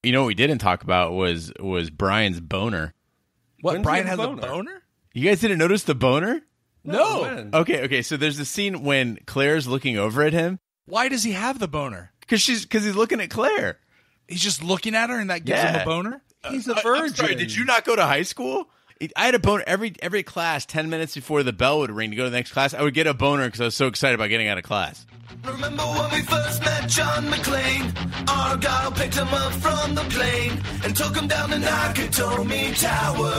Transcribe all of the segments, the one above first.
You know what we didn't talk about was Brian's boner. What, Brian has a boner? You guys didn't notice the boner? No. Okay. So there's a scene when Claire's looking over at him. Why does he have the boner? Because he's looking at Claire. He's just looking at her and that gives him a boner? He's a virgin. I'm sorry, did you not go to high school? I had a boner every class. 10 minutes before the bell would ring to go to the next class, I would get a boner because I was so excited about getting out of class. Remember when we first met John McClane? Argyle picked him up from the plane and took him down to Nakatomi Tower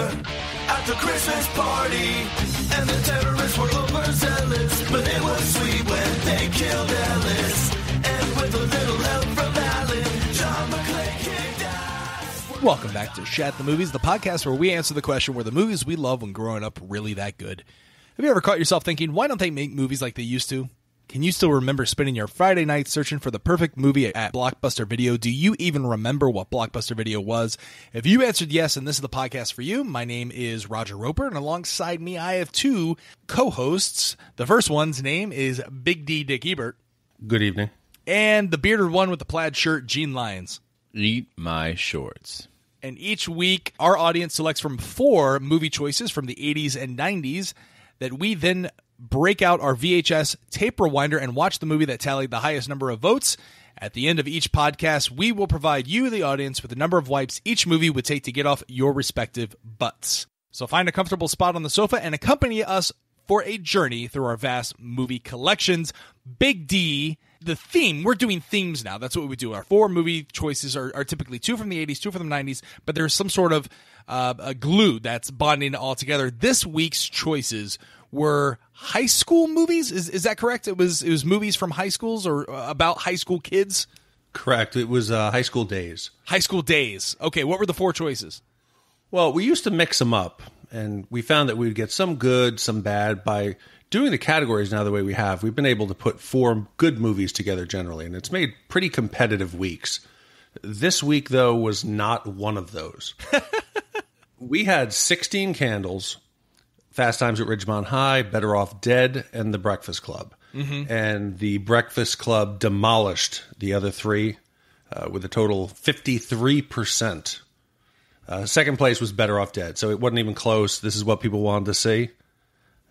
at the Christmas party. And the terrorists were overzealous, but it was sweet when they killed Ellis. And with a little help from Alan, John McClane kicked ass. Welcome back to Shat the Movies, the podcast where we answer the question, were the movies we loved when growing up really that good? Have you ever caught yourself thinking, why don't they make movies like they used to? Can you still remember spending your Friday night searching for the perfect movie at Blockbuster Video? Do you even remember what Blockbuster Video was? If you answered yes, and this is the podcast for you, my name is Roger Roper, and alongside me I have two co-hosts. The first one's name is Big D Dick Ebert. Good evening. And the bearded one with the plaid shirt, Gene Lyons. Eat my shorts. And each week, our audience selects from 4 movie choices from the 80s and 90s that we then break out our VHS tape rewinder and watch the movie that tallied the highest number of votes. At the end of each podcast, we will provide you, the audience, with the number of wipes each movie would take to get off your respective butts. So find a comfortable spot on the sofa and accompany us for a journey through our vast movie collections. Big D, the theme, we're doing themes now. That's what we do. Our 4 movie choices are typically 2 from the 80s, 2 from the 90s, but there's some sort of a glue that's bonding it all together. This week's choices were high school movies. Is that correct? It was movies from high schools or about high school kids? Correct. It was High School Days. High School Days. Okay, what were the 4 choices? Well, we used to mix them up, and we found that we would get some good, some bad. By doing the categories now the way we have, we've been able to put 4 good movies together generally, and it's made pretty competitive weeks. This week, though, was not one of those. We had 16 Candles, Fast Times at Ridgemont High, Better Off Dead, and The Breakfast Club. Mm-hmm. And The Breakfast Club demolished the other 3 with a total 53%. Second place was Better Off Dead, so it wasn't even close. This is what people wanted to see.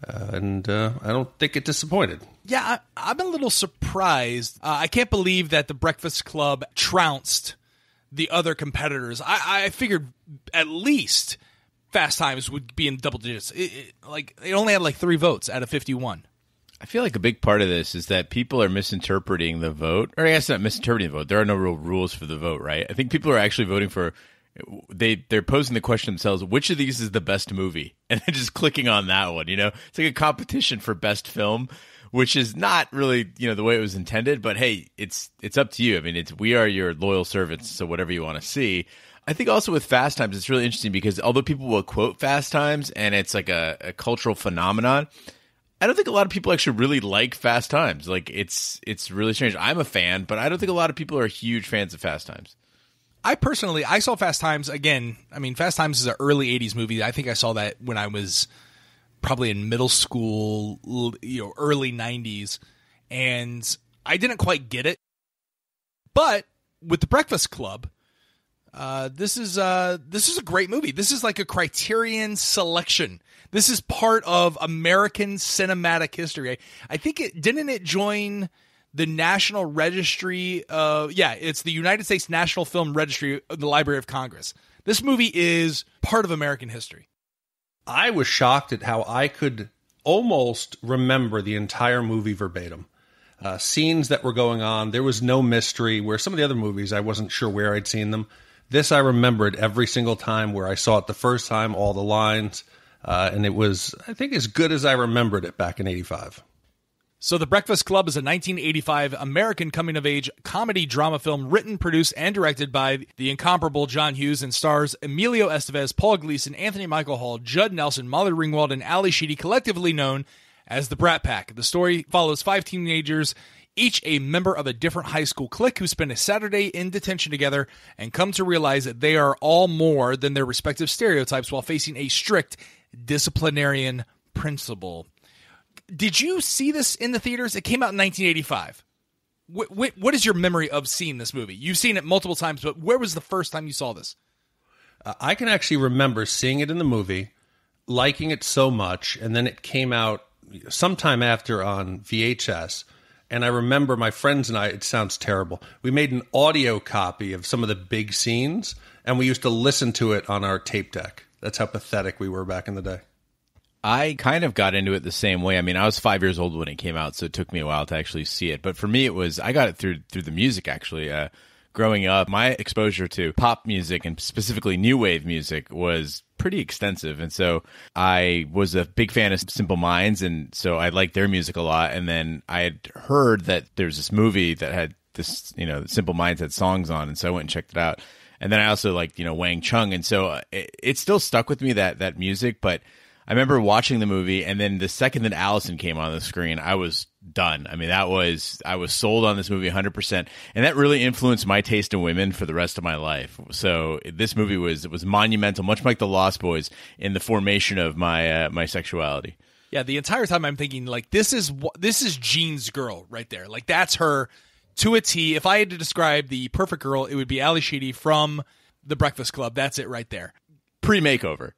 And I don't think it disappointed. Yeah, I'm a little surprised. I can't believe that The Breakfast Club trounced the other competitors. I figured at least Fast Times would be in double digits. It only had 3 votes out of 51. I feel like a big part of this is that people are misinterpreting the vote. Or I guess not misinterpreting the vote. There are no real rules for the vote, right? I think people are actually voting for... They're posing the question themselves, which of these is the best movie? And then just clicking on that one, It's like a competition for best film, which is not really, the way it was intended. But hey, it's up to you. I mean, we are your loyal servants, so whatever you want to see. I think also with Fast Times, it's really interesting because although people will quote Fast Times and it's like a cultural phenomenon, I don't think a lot of people actually really like Fast Times. Like it's really strange. I'm a fan, but I don't think a lot of people are huge fans of Fast Times. I saw Fast Times again. I mean, Fast Times is an early 80s movie. I think I saw that when I was probably in middle school, early 90s. And I didn't quite get it. But with The Breakfast Club, this is a great movie. This is like a Criterion selection. This is part of American cinematic history. I think didn't it join the National Registry? It's the United States National Film Registry of the Library of Congress. This movie is part of American history. I was shocked at how I could almost remember the entire movie verbatim. Scenes that were going on, there was no mystery, where some of the other movies I wasn't sure where I'd seen them. This I remembered every single time, where I saw it the first time, all the lines, and it was, I think, as good as I remembered it back in 85. So The Breakfast Club is a 1985 American coming-of-age comedy drama film written, produced, and directed by the incomparable John Hughes and stars Emilio Estevez, Paul Gleason, Anthony Michael Hall, Judd Nelson, Molly Ringwald, and Ali Sheedy, collectively known as the Brat Pack. The story follows 5 teenagers, each a member of a different high school clique, who spend a Saturday in detention together and come to realize that they are all more than their respective stereotypes while facing a strict disciplinarian principle. Did you see this in the theaters? It came out in 1985. what is your memory of seeing this movie? You've seen it multiple times, but where was the first time you saw this? I can actually remember seeing it in the movie, liking it so much, and then it came out sometime after on VHS. And I remember my friends and I, it sounds terrible, we made an audio copy of some of the big scenes, and we used to listen to it on our tape deck. That's how pathetic we were back in the day. I kind of got into it the same way. I mean, I was 5 years old when it came out, so it took me a while to actually see it. But for me, I got it through the music, actually. Growing up, my exposure to pop music and specifically new wave music was pretty extensive. And so I was a big fan of Simple Minds, and so I liked their music a lot. And then I had heard that there's this movie that had this, Simple Minds had songs on, and so I went and checked it out. And then I also liked, Wang Chung. And so it still stuck with me, that music. But I remember watching the movie, and then the second that Allison came on the screen, I was done. I mean, I was sold on this movie 100%, and that really influenced my taste in women for the rest of my life. So this movie was monumental, much like The Lost Boys, in the formation of my sexuality. Yeah, the entire time I'm thinking, like, this is Jean's girl right there. Like, that's her to a T. If I had to describe the perfect girl, it would be Ally Sheedy from The Breakfast Club. That's it right there. Pre-makeover.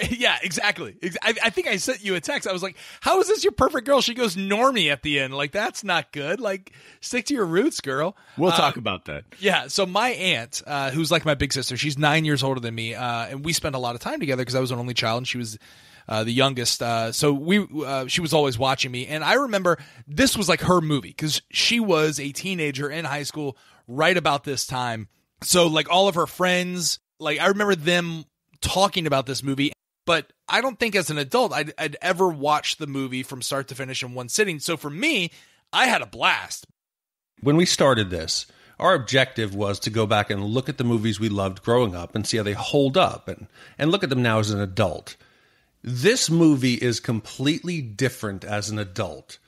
Yeah, exactly. I think I sent you a text. I was like, how is this your perfect girl? She goes normie at the end. Like, that's not good. Like, stick to your roots, girl. We'll talk about that. Yeah, so my aunt, who's like my big sister, she's 9 years older than me, and we spent a lot of time together because I was an only child and she was the youngest. So she was always watching me. And I remember this was like her movie because she was a teenager in high school right about this time. So, like, all of her friends, like, I remember them talking about this movie, but I don't think as an adult I'd ever watched the movie from start to finish in one sitting. So for me, I had a blast. When we started this, our objective was to go back and look at the movies we loved growing up and see how they hold up and look at them now as an adult. This movie is completely different as an adult.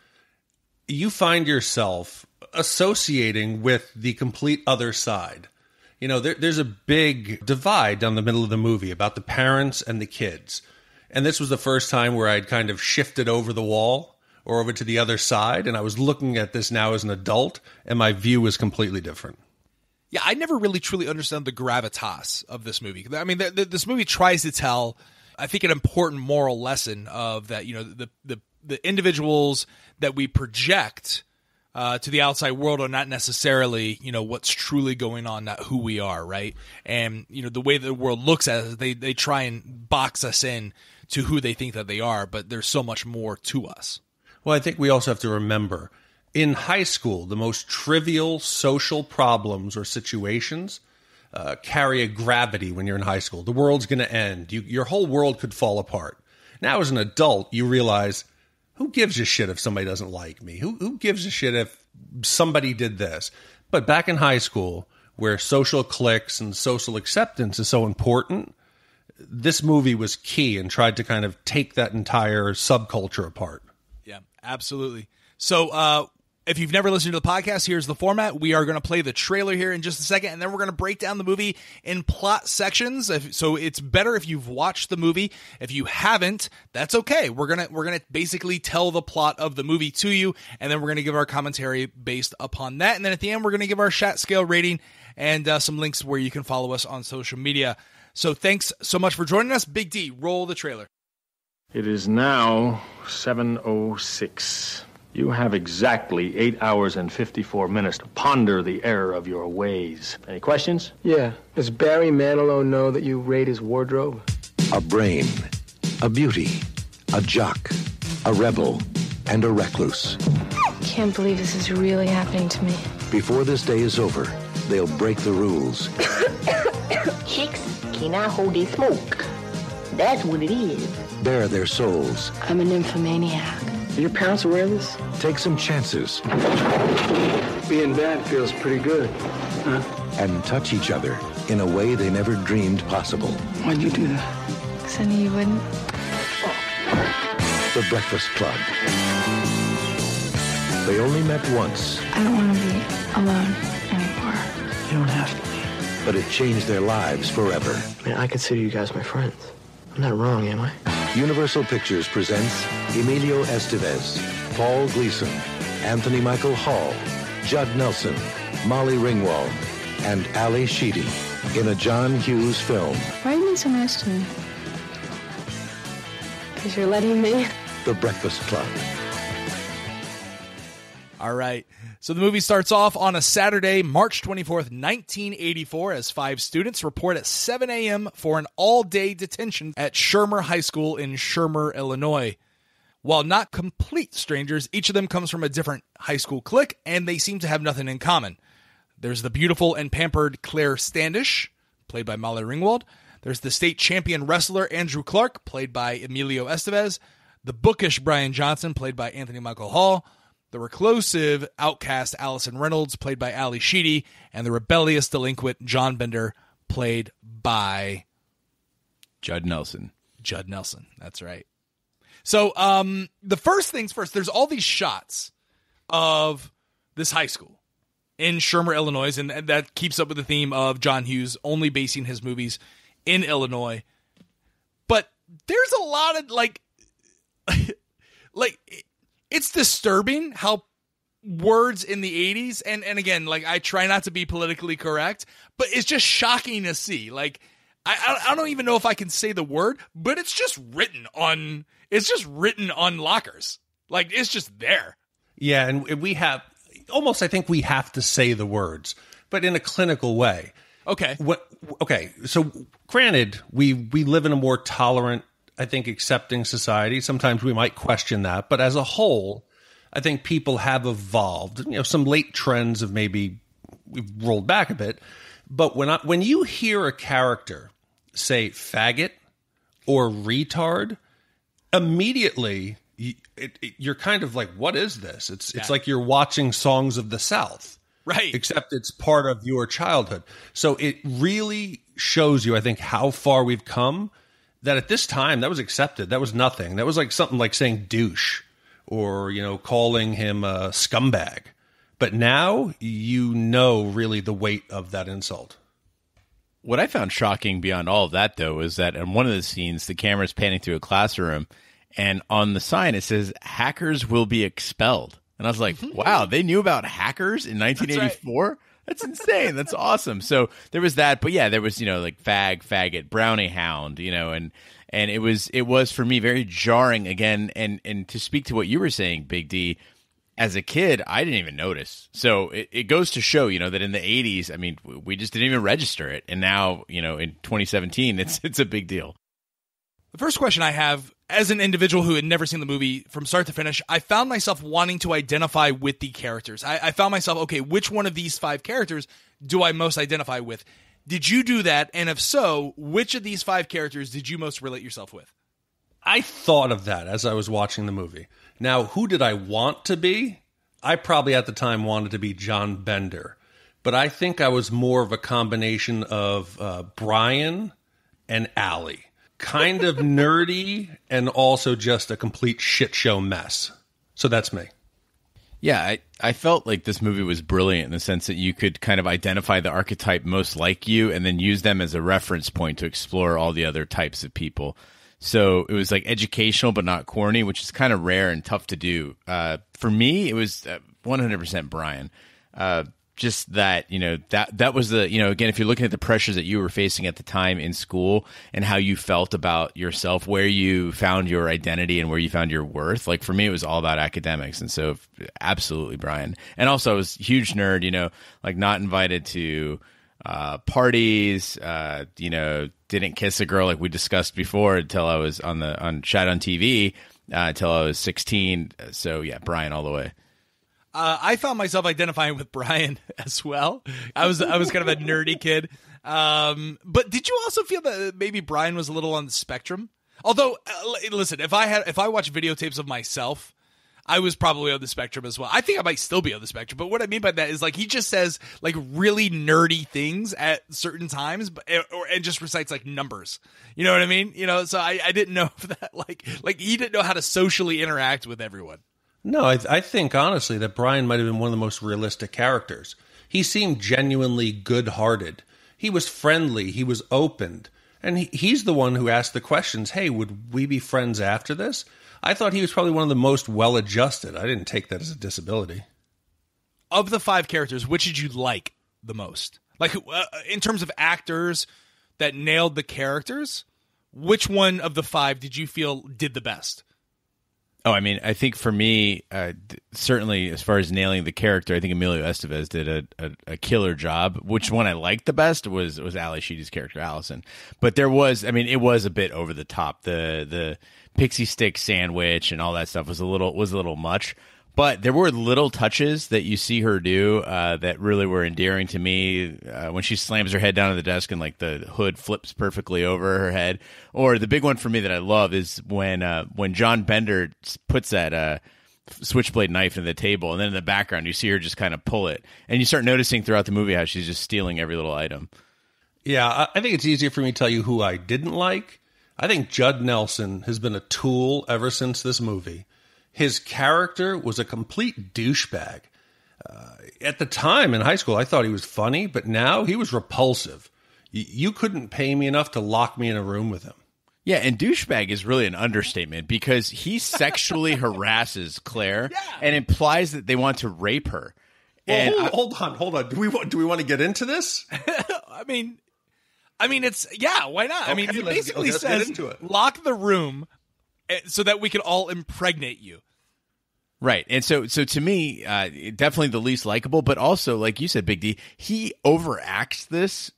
You find yourself associating with the complete other side. There's a big divide down the middle of the movie about the parents and the kids. And this was the first time where I'd kind of shifted over the wall or over to the other side. And I was looking at this now as an adult, and my view was completely different. Yeah, I never really truly understood the gravitas of this movie. I mean, this movie tries to tell, I think, an important moral lesson of that, the individuals that we project to the outside world are not necessarily, what's truly going on, not who we are, right? And, the way the world looks at us, they try and box us in to who they think that they are, but there's so much more to us. Well, I think we also have to remember, in high school, the most trivial social problems or situations carry a gravity when you're in high school. The world's going to end. Your whole world could fall apart. Now, as an adult, you realize, who gives a shit if somebody doesn't like me? Who gives a shit if somebody did this? But back in high school, where social cliques and social acceptance is so important, this movie was key and tried to kind of take that entire subculture apart. Yeah, absolutely. So, if you've never listened to the podcast, here's the format. We are going to play the trailer here in just a second, and then we're going to break down the movie in plot sections. So it's better if you've watched the movie. If you haven't, that's okay. We're gonna basically tell the plot of the movie to you, and then we're going to give our commentary based upon that. And then at the end, we're going to give our Shat Scale rating and some links where you can follow us on social media. So thanks so much for joining us. Big D, roll the trailer. It is now 7:06. You have exactly 8 hours and 54 minutes to ponder the error of your ways. Any questions? Yeah. Does Barry Manilow know that you raid his wardrobe? A brain, a beauty, a jock, a rebel, and a recluse. Can't believe this is really happening to me. Before this day is over, they'll break the rules. Chicks cannot hold their smoke. That's what it is. Bare their souls. I'm a nymphomaniac. Are your parents aware of this? Take some chances. Being bad feels pretty good, huh? And touch each other in a way they never dreamed possible. Why'd you do that? Because I knew you wouldn't. The Breakfast Club. They only met once. I don't want to be alone anymore. You don't have to be. But it changed their lives forever. I mean, I consider you guys my friends. I'm not wrong, am I? Universal Pictures presents Emilio Estevez, Paul Gleason, Anthony Michael Hall, Judd Nelson, Molly Ringwald, and Ali Sheedy in a John Hughes film. Why are you being so nice to me? Because you're letting me. The Breakfast Club. All right. So the movie starts off on a Saturday, March 24th, 1984, as 5 students report at 7 a.m. for an all-day detention at Shermer High School in Shermer, Illinois. While not complete strangers, each of them comes from a different high school clique, and they seem to have nothing in common. There's the beautiful and pampered Claire Standish, played by Molly Ringwald. There's the state champion wrestler Andrew Clark, played by Emilio Estevez. The bookish Brian Johnson, played by Anthony Michael Hall. The reclusive outcast Allison Reynolds, played by Ali Sheedy, and the rebellious delinquent John Bender, played by Judd Nelson. Judd Nelson, that's right. So the first things first, there's all these shots of this high school in Shermer, Illinois, and that keeps up with the theme of John Hughes only basing his movies in Illinois. But there's a lot of, like it's disturbing how words in the 80s, and again, like, I try not to be politically correct, but it's just shocking to see. Like, I don't even know if I can say the word, but it's just written on lockers. Like, it's just there. Yeah, and we have almost, I think we have to say the words, but in a clinical way. Okay. Okay, so granted, we live in a more tolerant, I think, accepting society. Sometimes we might question that, but as a whole, I think people have evolved. You know, some late trends have maybe we've rolled back a bit, but when you hear a character say faggot or retard, immediately you're kind of like, what is this? It's like you're watching Songs of the South. Right. Except it's part of your childhood. So it really shows you, I think, how far we've come, that at this time, that was accepted. That was nothing. That was like something like saying douche or, you know, calling him a scumbag. But now you know really the weight of that insult. What I found shocking beyond all of that, though, is that in one of the scenes, the camera's panning through a classroom, and on the sign it says, "Hackers will be expelled." And I was like, wow, they knew about hackers in 1984? That's insane. That's awesome. So there was that. But yeah, there was, you know, like faggot, brownie hound, you know, and it was for me very jarring again. And to speak to what you were saying, Big D, as a kid, I didn't even notice. So it goes to show, you know, that in the 80s, I mean, we just didn't even register it. And now, you know, in 2017, it's a big deal. The first question I have, as an individual who had never seen the movie from start to finish, I found myself wanting to identify with the characters. I found myself, okay, which one of these 5 characters do I most identify with? Did you do that? And if so, which of these 5 characters did you most relate yourself with? I thought of that as I was watching the movie. Now, who did I want to be? I probably at the time wanted to be John Bender. But I think I was more of a combination of Brian and Ali. Kind of nerdy and also just a complete shit show mess. So that's me. Yeah, I felt like this movie was brilliant in the sense that you could kind of identify the archetype most like you and then use them as a reference point to explore all the other types of people. So it was like educational but not corny, which is kind of rare and tough to do. For me, it was 100% Brian. Just that, you know, that was the, you know, again, if you're looking at the pressures that you were facing at the time in school and how you felt about yourself, where you found your identity and where you found your worth, like for me, it was all about academics. And so absolutely Brian. And also I was a huge nerd, you know, like not invited to parties, you know, didn't kiss a girl like we discussed before until I was on Shot on TV, until I was 16. So yeah, Brian all the way. I found myself identifying with Brian as well. I was kind of a nerdy kid. But did you also feel that maybe Brian was a little on the spectrum? Although, listen, if I watch videotapes of myself, I was probably on the spectrum as well. I think I might still be on the spectrum. But what I mean by that is, like, he just says like really nerdy things at certain times, and just recites like numbers. You know what I mean? You know, so I didn't know if that like he didn't know how to socially interact with everyone. No, I think, honestly, that Brian might have been one of the most realistic characters. He seemed genuinely good-hearted. He was friendly. He was open. And he's the one who asked the questions, hey, would we be friends after this? I thought he was probably one of the most well-adjusted. I didn't take that as a disability. of the 5 characters, which did you like the most? Like, in terms of actors that nailed the characters, which one of the 5 did you feel did the best? Oh, I mean, I think for me, certainly as far as nailing the character, I think Emilio Estevez did a killer job. Which one I liked the best was Ali Sheedy's character, Allison. But there was, I mean, it was a bit over the top. The pixie stick sandwich and all that stuff was a little much. But there were little touches that you see her do that really were endearing to me. When she slams her head down on the desk and like the hood flips perfectly over her head. Or the big one for me that I love is when John Bender puts that switchblade knife in the table, and then in the background you see her just kind of pull it, and you start noticing throughout the movie how she's just stealing every little item. Yeah, I think it's easier for me to tell you who I didn't like. I think Judd Nelson has been a tool ever since this movie. His character was a complete douchebag. At the time in high school, I thought he was funny, but now he was repulsive. You couldn't pay me enough to lock me in a room with him. Yeah, and douchebag is really an understatement because he sexually harasses Claire and implies that they want to rape her. Well, And hold on. Do we want to get into this? I mean, it's why not? I mean, he let's basically get says, into it. lock the room so that we can all impregnate you. Right. And so to me, definitely the least likable, but also, like you said, Big D, he overacts this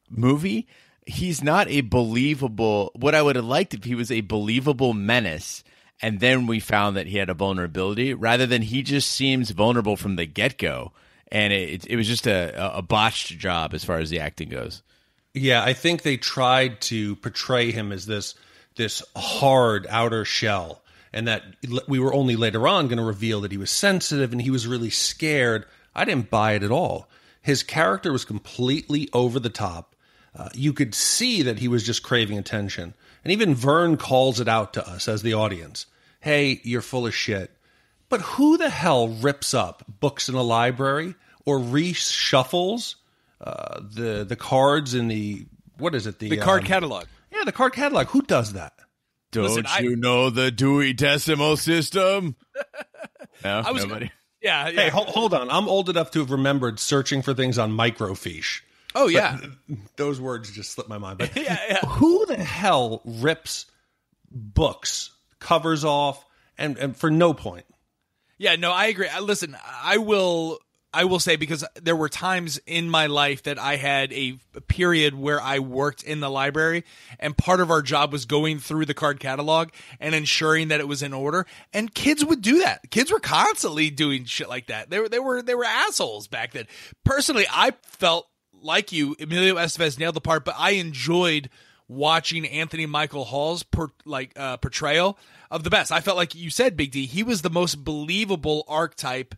movie. He's not a believable, what I would have liked if he was a believable menace, and then we found that he had a vulnerability, rather than he just seems vulnerable from the get-go. And it was just a botched job as far as the acting goes. Yeah, I think they tried to portray him as this hard outer shell, and that we were only later on going to reveal that he was sensitive and he was really scared. I didn't buy it at all. His character was completely over the top. You could see that he was just craving attention. And even Vern calls it out to us as the audience. Hey, you're full of shit. But who the hell rips up books in a library or reshuffles the cards in the, what is it? The card catalog. Yeah, the card catalog. Who does that? Don't you know the Dewey Decimal System? No, nobody. Yeah. Hey, hold on. I'm old enough to have remembered searching for things on microfiche. Oh, yeah. But those words just slipped my mind. But yeah. Who the hell rips books, covers off, and for no point? Yeah, no, I agree. Listen, I will say, because there were times in my life that I had a period where I worked in the library, and part of our job was going through the card catalog and ensuring that it was in order. And kids would do that. Kids were constantly doing shit like that. They were assholes back then. Personally, I felt like you, Emilio Estevez nailed the part, but I enjoyed watching Anthony Michael Hall's portrayal of the best. I felt like you said, Big D, he was the most believable archetype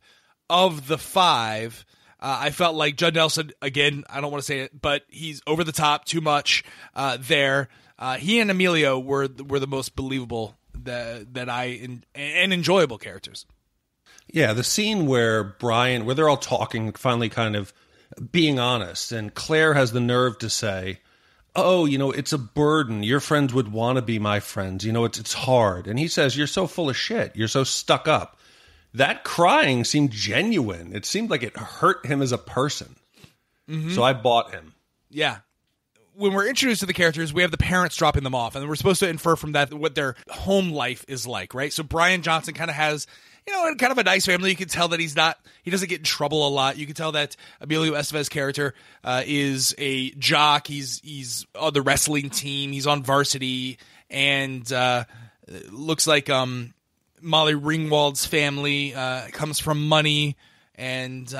of the 5. I felt like Judd Nelson, again, I don't want to say it, but he's over the top too much there. He and Emilio were the most believable that and enjoyable characters. Yeah, the scene where they're all talking, finally kind of being honest, and Claire has the nerve to say, oh, it's a burden. Your friends would want to be my friends. It's hard. And he says, you're so full of shit. You're so stuck up. That crying seemed genuine. It seemed like it hurt him as a person. Mm-hmm. So I bought him. Yeah. When we're introduced to the characters, we have the parents dropping them off, and we're supposed to infer from that what their home life is like, right? So Brian Johnson kind of has, kind of a nice family. You can tell that he doesn't get in trouble a lot. You can tell that Emilio Estevez's character is a jock. He's on the wrestling team. He's on varsity, and looks like Molly Ringwald's family comes from money, and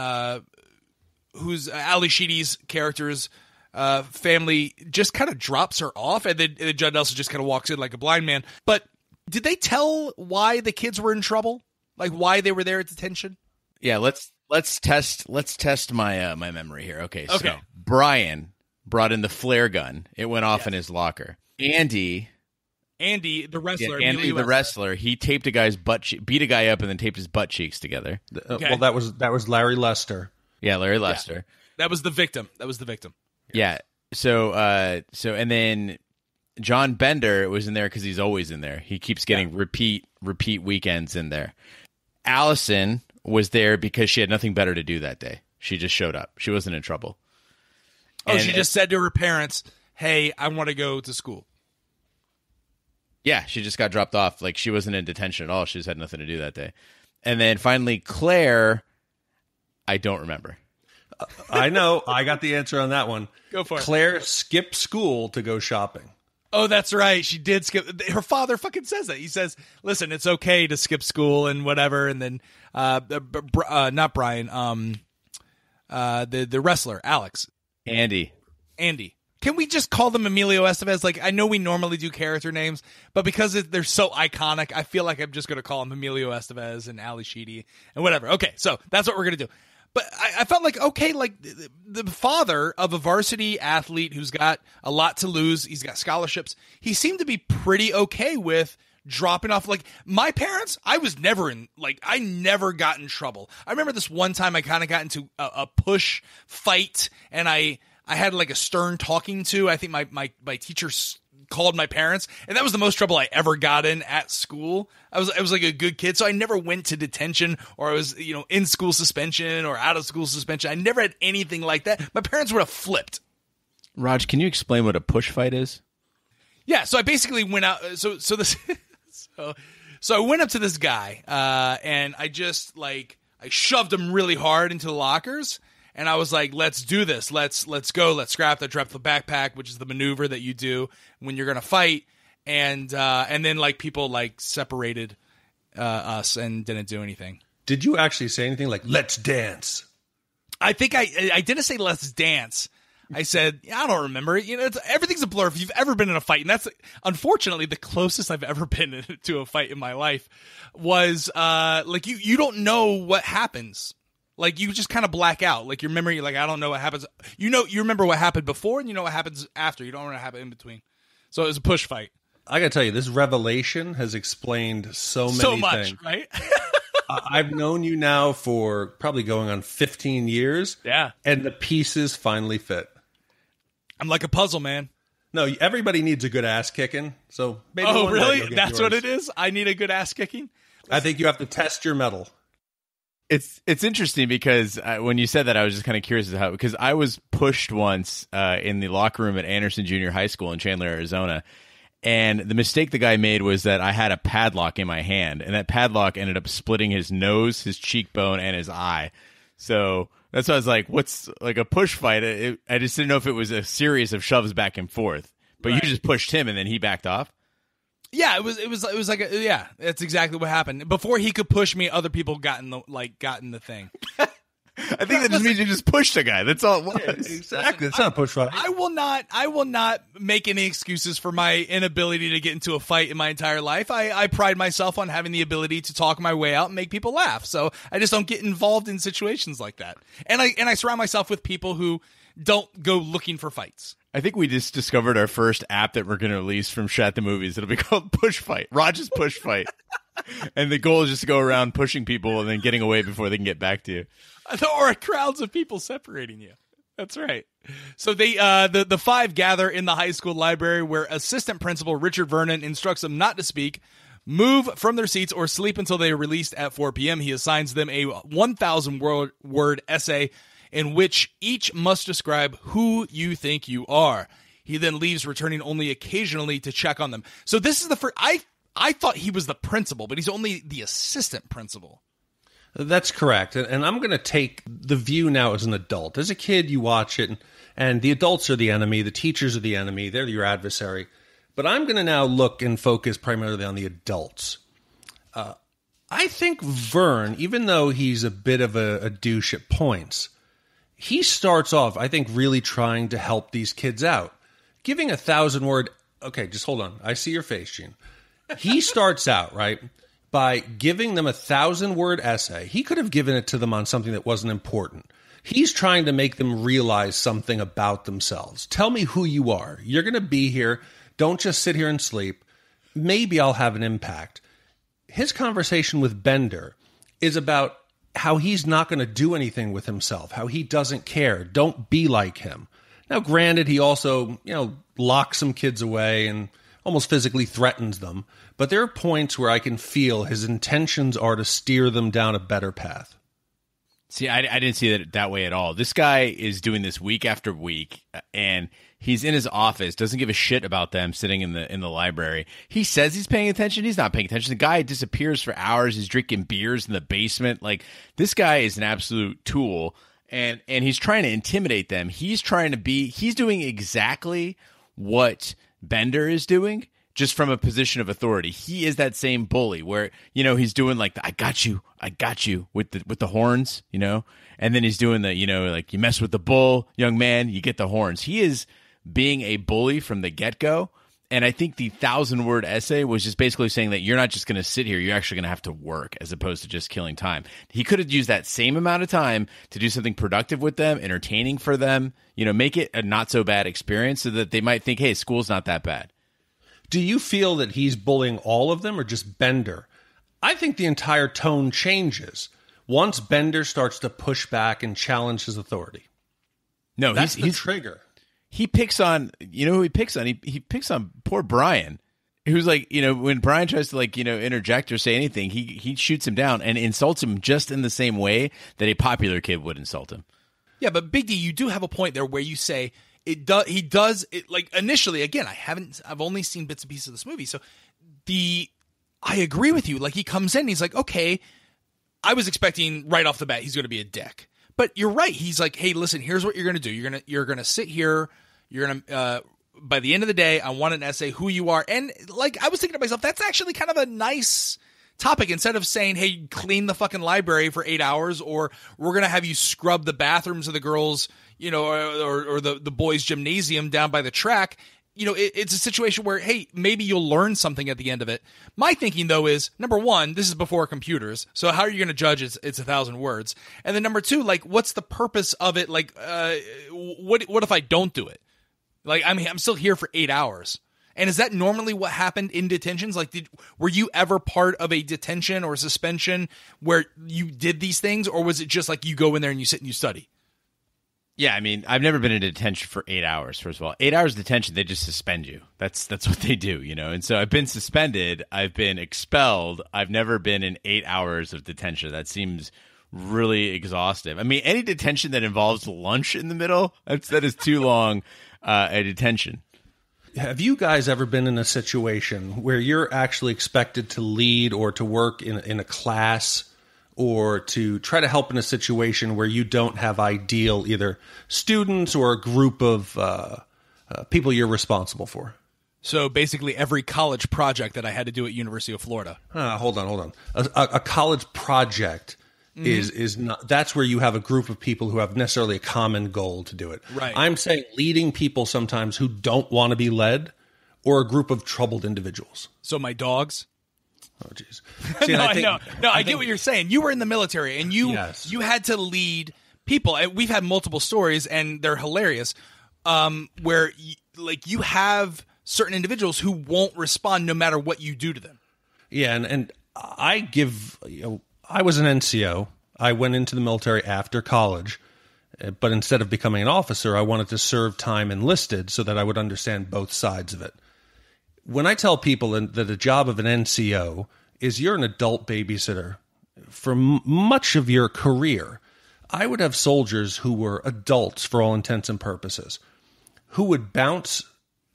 who's Ali Sheedy's character's family just kind of drops her off, and then Judd Nelson just kind of walks in like a blind man. But did they tell why the kids were in trouble? Like why they were there at detention? Yeah, let's test my my memory here. Okay, so Brian brought in the flare gun. It went off in his locker. Andy, the wrestler. Yeah, Andy, the wrestler. He taped a guy's beat a guy up, and then taped his butt cheeks together. Well, that was Larry Lester. Yeah, Larry Lester. Yeah. That was the victim. Yeah. So and then John Bender was in there because he's always in there. He keeps getting repeat weekends in there. Allison was there because she had nothing better to do that day. She just showed up. She wasn't in trouble. Oh, she just said to her parents, hey, I want to go to school. Yeah, she just got dropped off. Like, she wasn't in detention at all. She just had nothing to do that day. And then finally, Claire, I don't remember. I know. I got the answer on that one. Go for it. Claire skipped school to go shopping. Oh, that's right. She did skip. Her father fucking says that. He says, listen, it's okay to skip school and whatever. And then, not Brian, the wrestler, Alex. Andy. Can we just call them Emilio Estevez? Like, I know we normally do character names, but because they're so iconic, I feel like I'm just going to call them Emilio Estevez and Ali Sheedy and whatever. Okay, so that's what we're going to do. But I felt like, okay, like the father of a varsity athlete who's got a lot to lose, he's got scholarships, he seemed to be pretty okay with dropping off. Like, my parents, I never got in trouble. I remember this one time I kind of got into a push fight, and I had like a stern talking to. I think my teacher called my parents, and that was the most trouble I ever got in at school. I was like a good kid, so I never went to detention, or I was, in school suspension or out of school suspension. I never had anything like that. My parents would have flipped. Raj, can you explain what a push fight is? Yeah, so I basically went out. So I went up to this guy, and I just I shoved him really hard into the lockers. And I was like, let's do this. Let's go. Let's scrap the backpack, which is the maneuver that you do when you're going to fight. And then people separated us and didn't do anything. Did you actually say anything like, let's dance? I think I didn't say let's dance. I said, I don't remember. Everything's a blur. If you've ever been in a fight, and that's unfortunately the closest I've ever been to a fight in my life, was you don't know what happens. Like, you just kind of black out. Like, your memory, I don't know what happens. You remember what happened before, and you know what happens after. You don't know what happened in between. So it was a push fight. I got to tell you, this revelation has explained so many much, things. Right? I've known you now for probably going on 15 years. Yeah. And the pieces finally fit. I'm like a puzzle, man. No, everybody needs a good ass kicking. So maybe oh, one day really? you'll get That's yours. what it is? I need a good ass kicking? I think you have to test your mettle. It's interesting because when you said that, I was just kind of curious as to how, because I was pushed once in the locker room at Anderson Junior High School in Chandler, Arizona. And the mistake the guy made was that I had a padlock in my hand, and that padlock ended up splitting his nose, his cheekbone, and his eye. So that's why I was like, what's like a push fight? I just didn't know if it was a series of shoves back and forth. But Right. You just pushed him and then he backed off? Yeah, it was like yeah, that's exactly what happened. Before he could push me, other people got in the thing. I think that just means you just pushed a guy. That's all it was. Exactly. It's not a push fight. I will not make any excuses for my inability to get into a fight in my entire life. I pride myself on having the ability to talk my way out and make people laugh. So I just don't get involved in situations like that. And I surround myself with people who don't go looking for fights. I think we just discovered our first app that we're going to release from Shat the Movies. It'll be called Push Fight. Raj's Push Fight. And the goal is just to go around pushing people and then getting away before they can get back to you. Or crowds of people separating you. That's right. So they the five gather in the high school library where assistant principal Richard Vernon instructs them not to speak, move from their seats, or sleep until they are released at 4 p.m. He assigns them a 1,000-word essay in which each must describe who you think you are. He then leaves, returning only occasionally to check on them. So this is the first... I thought he was the principal, but he's only the assistant principal. That's correct. And I'm going to take the view now as an adult. As a kid, you watch it, and the adults are the enemy, the teachers are the enemy, they're your adversary. But I'm going to now look and focus primarily on the adults. I think Vern, even though he's a bit of a douche at points, he starts off, I think, really trying to help these kids out. Giving 1,000-word... Okay, just hold on. I see your face, Gene. He starts out, right, by giving them 1,000-word essay. He could have given it to them on something that wasn't important. He's trying to make them realize something about themselves. Tell me who you are. You're going to be here. Don't just sit here and sleep. Maybe I'll have an impact. His conversation with Bender is about how he's not going to do anything with himself, how he doesn't care. Don't be like him. Now, granted, he also, locks some kids away and almost physically threatens them. But there are points where I can feel his intentions are to steer them down a better path. See, I didn't see it that way at all. This guy is doing this week after week, and he's in his office, doesn't give a shit about them sitting in the library. He says he's paying attention. He's not paying attention. The guy disappears for hours. He's drinking beers in the basement. Like, this guy is an absolute tool, and he's trying to intimidate them. He's doing exactly what Bender is doing, just from a position of authority. He is that same bully where, he's doing like I got you with the horns, and then he's doing the, like, you mess with the bull, young man, you get the horns. He is being a bully from the get-go. And I think the 1,000-word essay was just basically saying that you're not just going to sit here, you're actually going to have to work as opposed to just killing time. He could have used that same amount of time to do something productive with them, entertaining for them, make it a not so bad experience so that they might think, hey, school's not that bad. Do you feel that he's bullying all of them or just Bender? I think the entire tone changes once Bender starts to push back and challenge his authority. No, that's he's the trigger. He picks on, who he picks on? He picks on poor Brian, who's like, when Brian tries to interject or say anything, he shoots him down and insults him just in the same way that a popular kid would insult him. Yeah, but Big D, you do have a point there where you say, he does it, like, initially, again, I've only seen bits and pieces of this movie. So I agree with you. Like, he comes in, he's like, okay, I was expecting right off the bat, he's going to be a dick, but you're right. He's like, hey, listen, here's what you're going to do. You're going to sit here. You're going to, by the end of the day, I want an essay, who you are. And like, I was thinking to myself, that's actually kind of a nice topic. Instead of saying, hey, clean the fucking library for 8 hours, or we're going to have you scrub the bathrooms of the girls, or the boys' gymnasium down by the track. It's a situation where, hey, maybe you'll learn something at the end of it. My thinking, though, is, number one, this is before computers, so how are you going to judge it's 1,000 words? And then number two, like, what's the purpose of it? Like, what if I don't do it? Like, I mean, I'm still here for 8 hours. And is that normally what happened in detentions? Like, were you ever part of a detention or suspension where you did these things, or was it just like you go in there and you sit and you study? Yeah, I mean, I've never been in detention for 8 hours, first of all. 8 hours detention, they just suspend you. That's what they do, And so I've been suspended. I've been expelled. I've never been in 8 hours of detention. That seems really exhaustive. I mean, any detention that involves lunch in the middle, that is too long a detention. Have you guys ever been in a situation where you're actually expected to lead or to work in a class or to try to help in a situation where you don't have ideal either students or a group of people you're responsible for? So basically every college project that I had to do at University of Florida. Hold on. A college project is not, that's where you have a group of people who have necessarily a common goal to do it. Right. I'm saying leading people sometimes who don't want to be led, or a group of troubled individuals. So my dogs? Oh, jeez. I get what you're saying. You were in the military, and you had to lead people. We've had multiple stories, and they're hilarious, where you have certain individuals who won't respond no matter what you do to them. Yeah, and I give, I was an NCO. I went into the military after college, but instead of becoming an officer, I wanted to serve time enlisted so that I would understand both sides of it. When I tell people that the job of an NCO is you're an adult babysitter for much of your career, I would have soldiers who were adults for all intents and purposes, who would bounce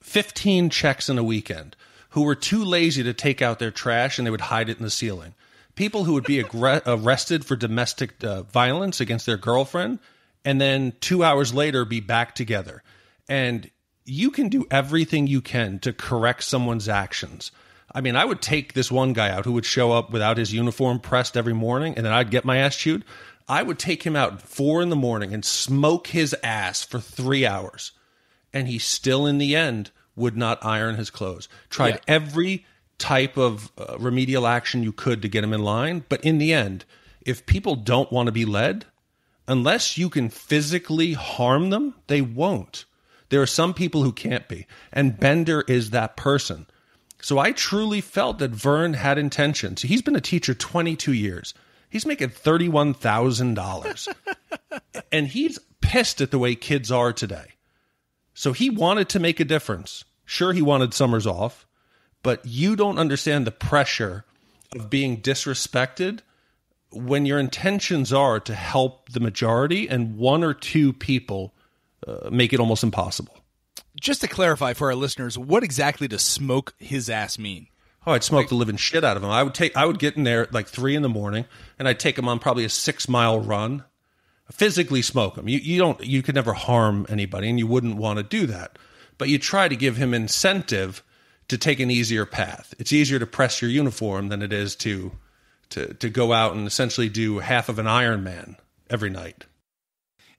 15 checks in a weekend, who were too lazy to take out their trash and they would hide it in the ceiling. People who would be arrested for domestic violence against their girlfriend and then 2 hours later be back together. And you can do everything you can to correct someone's actions. I mean, I would take this one guy out who would show up without his uniform pressed every morning, and then I'd get my ass chewed. I would take him out at 4 a.m. and smoke his ass for 3 hours. And he still, in the end, would not iron his clothes. Tried every type of remedial action you could to get him in line. But in the end, if people don't want to be led, unless you can physically harm them, they won't. There are some people who can't be, and Bender is that person. So I truly felt that Vern had intentions. He's been a teacher 22 years. He's making $31,000. And he's pissed at the way kids are today. So he wanted to make a difference. Sure, he wanted summers off. but you don't understand the pressure of being disrespected when your intentions are to help the majority and one or two people make it almost impossible. Just to clarify for our listeners, what exactly does smoke his ass mean? Oh, I'd smoke the living shit out of him. I would get in there at like 3 a.m, and I'd take him on probably a 6-mile run, physically smoke him. You could never harm anybody, and you wouldn't want to do that. But you try to give him incentive to take an easier path. It's easier to press your uniform than it is to go out and essentially do half of an Ironman every night.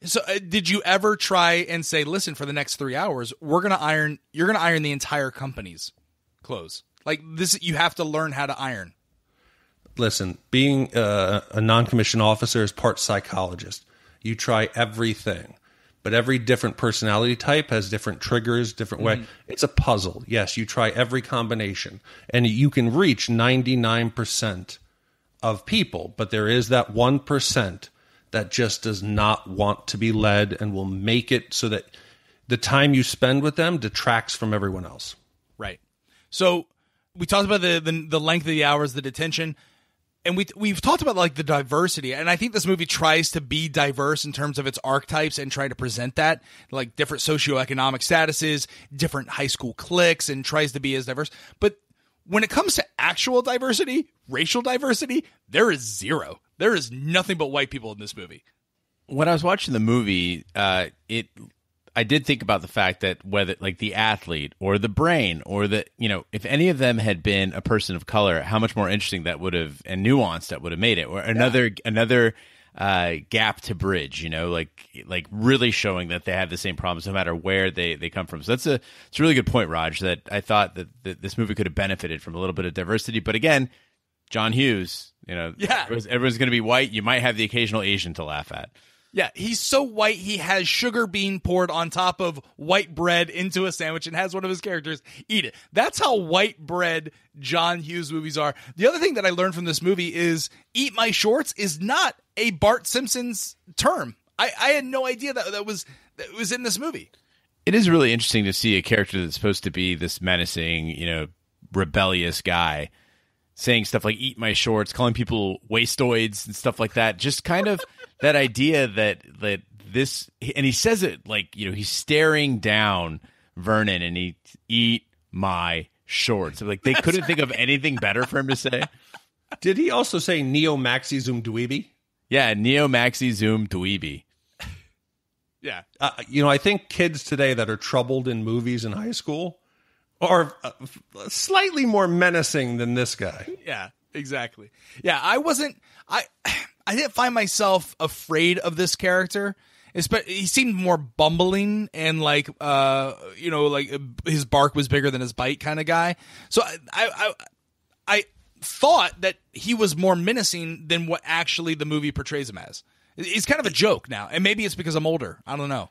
So did you ever try and say, listen, for the next 3 hours, you're going to iron the entire company's clothes? Like this, you have to learn how to iron. Listen, being a non-commissioned officer is part psychologist. You try everything, but every different personality type has different triggers, different way. It's a puzzle. Yes, you try every combination, and you can reach 99% of people, but there is that 1% that just does not want to be led and will make it so that the time you spend with them detracts from everyone else. Right. So we talked about the length of the hours, the detention, and we've talked about like the diversity. And I think this movie tries to be diverse in terms of its archetypes and try to present that, like different socioeconomic statuses, different high school cliques, and tries to be as diverse. But when it comes to actual diversity, racial diversity, there is zero. There is nothing but white people in this movie. When I was watching the movie, I did think about the fact that whether like the athlete or the brain or if any of them had been a person of color, how much more interesting that would have and nuanced that would have made it. Or another gap to bridge, like really showing that they have the same problems no matter where they come from. So it's a really good point, Raj, that I thought that this movie could have benefited from a little bit of diversity. But again, John Hughes, everyone's going to be white. You might have the occasional Asian to laugh at. Yeah, he's so white, he has sugar bean poured on top of white bread into a sandwich and has one of his characters eat it. That's how white bread John Hughes movies are. The other thing that I learned from this movie is eat my shorts is not a Bart Simpson's term. I had no idea that was in this movie. It is really interesting to see a character that's supposed to be this menacing, rebellious guy saying stuff like eat my shorts, calling people wastoids and stuff like that. Just kind of that idea that this, and he says it like, he's staring down Vernon and he eat my shorts. Like they couldn't think of anything better for him to say. Did he also say neo maxi zoom dweeby? Yeah, neo maxi zoom dweeby. Yeah. I think kids today that are troubled in movies in high school are slightly more menacing than this guy. Yeah, exactly. Yeah, I didn't find myself afraid of this character. He seemed more bumbling and like his bark was bigger than his bite kind of guy. So I thought that he was more menacing than what actually the movie portrays him as. He's kind of a joke now, and maybe it's because I'm older. I don't know.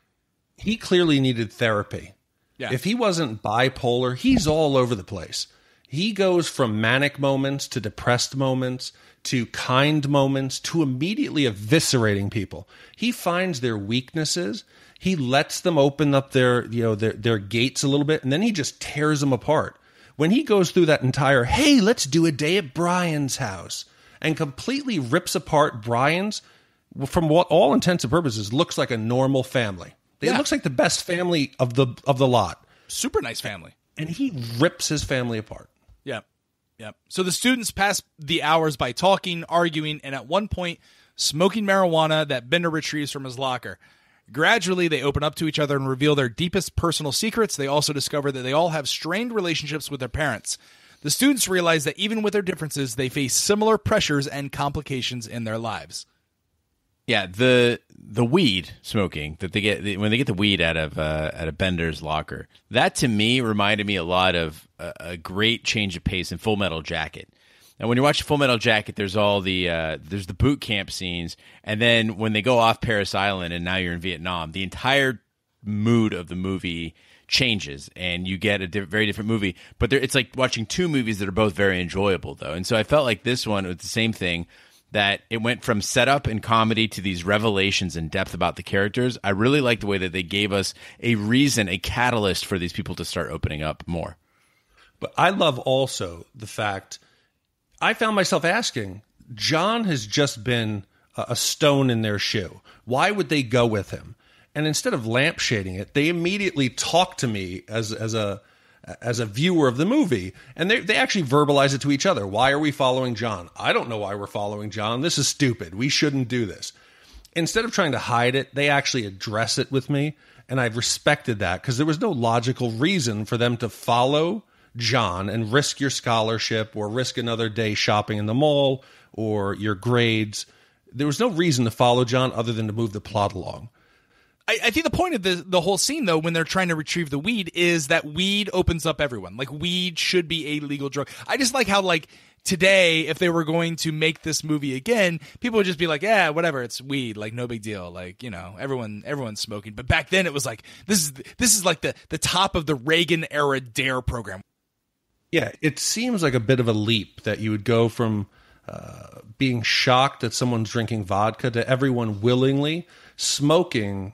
He clearly needed therapy. Yeah. If he wasn't bipolar, he's all over the place. He goes from manic moments to depressed moments to kind moments to immediately eviscerating people. He finds their weaknesses. He lets them open up their gates a little bit, and then he just tears them apart. When he goes through that entire, hey, let's do a day at Brian's house, and completely rips apart Brian's, from what all intents and purposes, looks like a normal family. It looks like the best family of the lot. Super nice family. And he rips his family apart. Yep. So the students pass the hours by talking, arguing, and at one point, smoking marijuana that Bender retrieves from his locker. Gradually, they open up to each other and reveal their deepest personal secrets. They also discover that they all have strained relationships with their parents. The students realize that even with their differences, they face similar pressures and complications in their lives. Yeah, the weed smoking that they get when they get the weed out of Bender's locker, that to me reminded me a lot of a great change of pace in Full Metal Jacket. Now, when you watch Full Metal Jacket, there's all there's the boot camp scenes, and then when they go off Paris Island and now you're in Vietnam, the entire mood of the movie changes, and you get a very different movie. But it's like watching two movies that are both very enjoyable, though. And so I felt like this one was the same thing. That it went from setup and comedy to these revelations and depth about the characters. I really like the way that they gave us a reason, a catalyst for these people to start opening up more. But I love also the fact I found myself asking, John has just been a stone in their shoe. Why would they go with him? And instead of lampshading it, they immediately talk to me as a viewer of the movie. And they actually verbalize it to each other. Why are we following John? I don't know why we're following John. This is stupid. We shouldn't do this. Instead of trying to hide it, they actually address it with me. And I've respected that because there was no logical reason for them to follow John and risk your scholarship or risk another day shopping in the mall or your grades. There was no reason to follow John other than to move the plot along. I think the point of the whole scene, though, when they're trying to retrieve the weed, is that weed opens up everyone. Like, weed should be a legal drug. I just like how, like, today, if they were going to make this movie again, people would just be like, yeah, whatever, it's weed, like, no big deal. Like, you know, everyone's smoking. But back then, it was like, this is like the top of the Reagan-era DARE program. Yeah, it seems like a bit of a leap that you would go from being shocked that someone's drinking vodka to everyone willingly smoking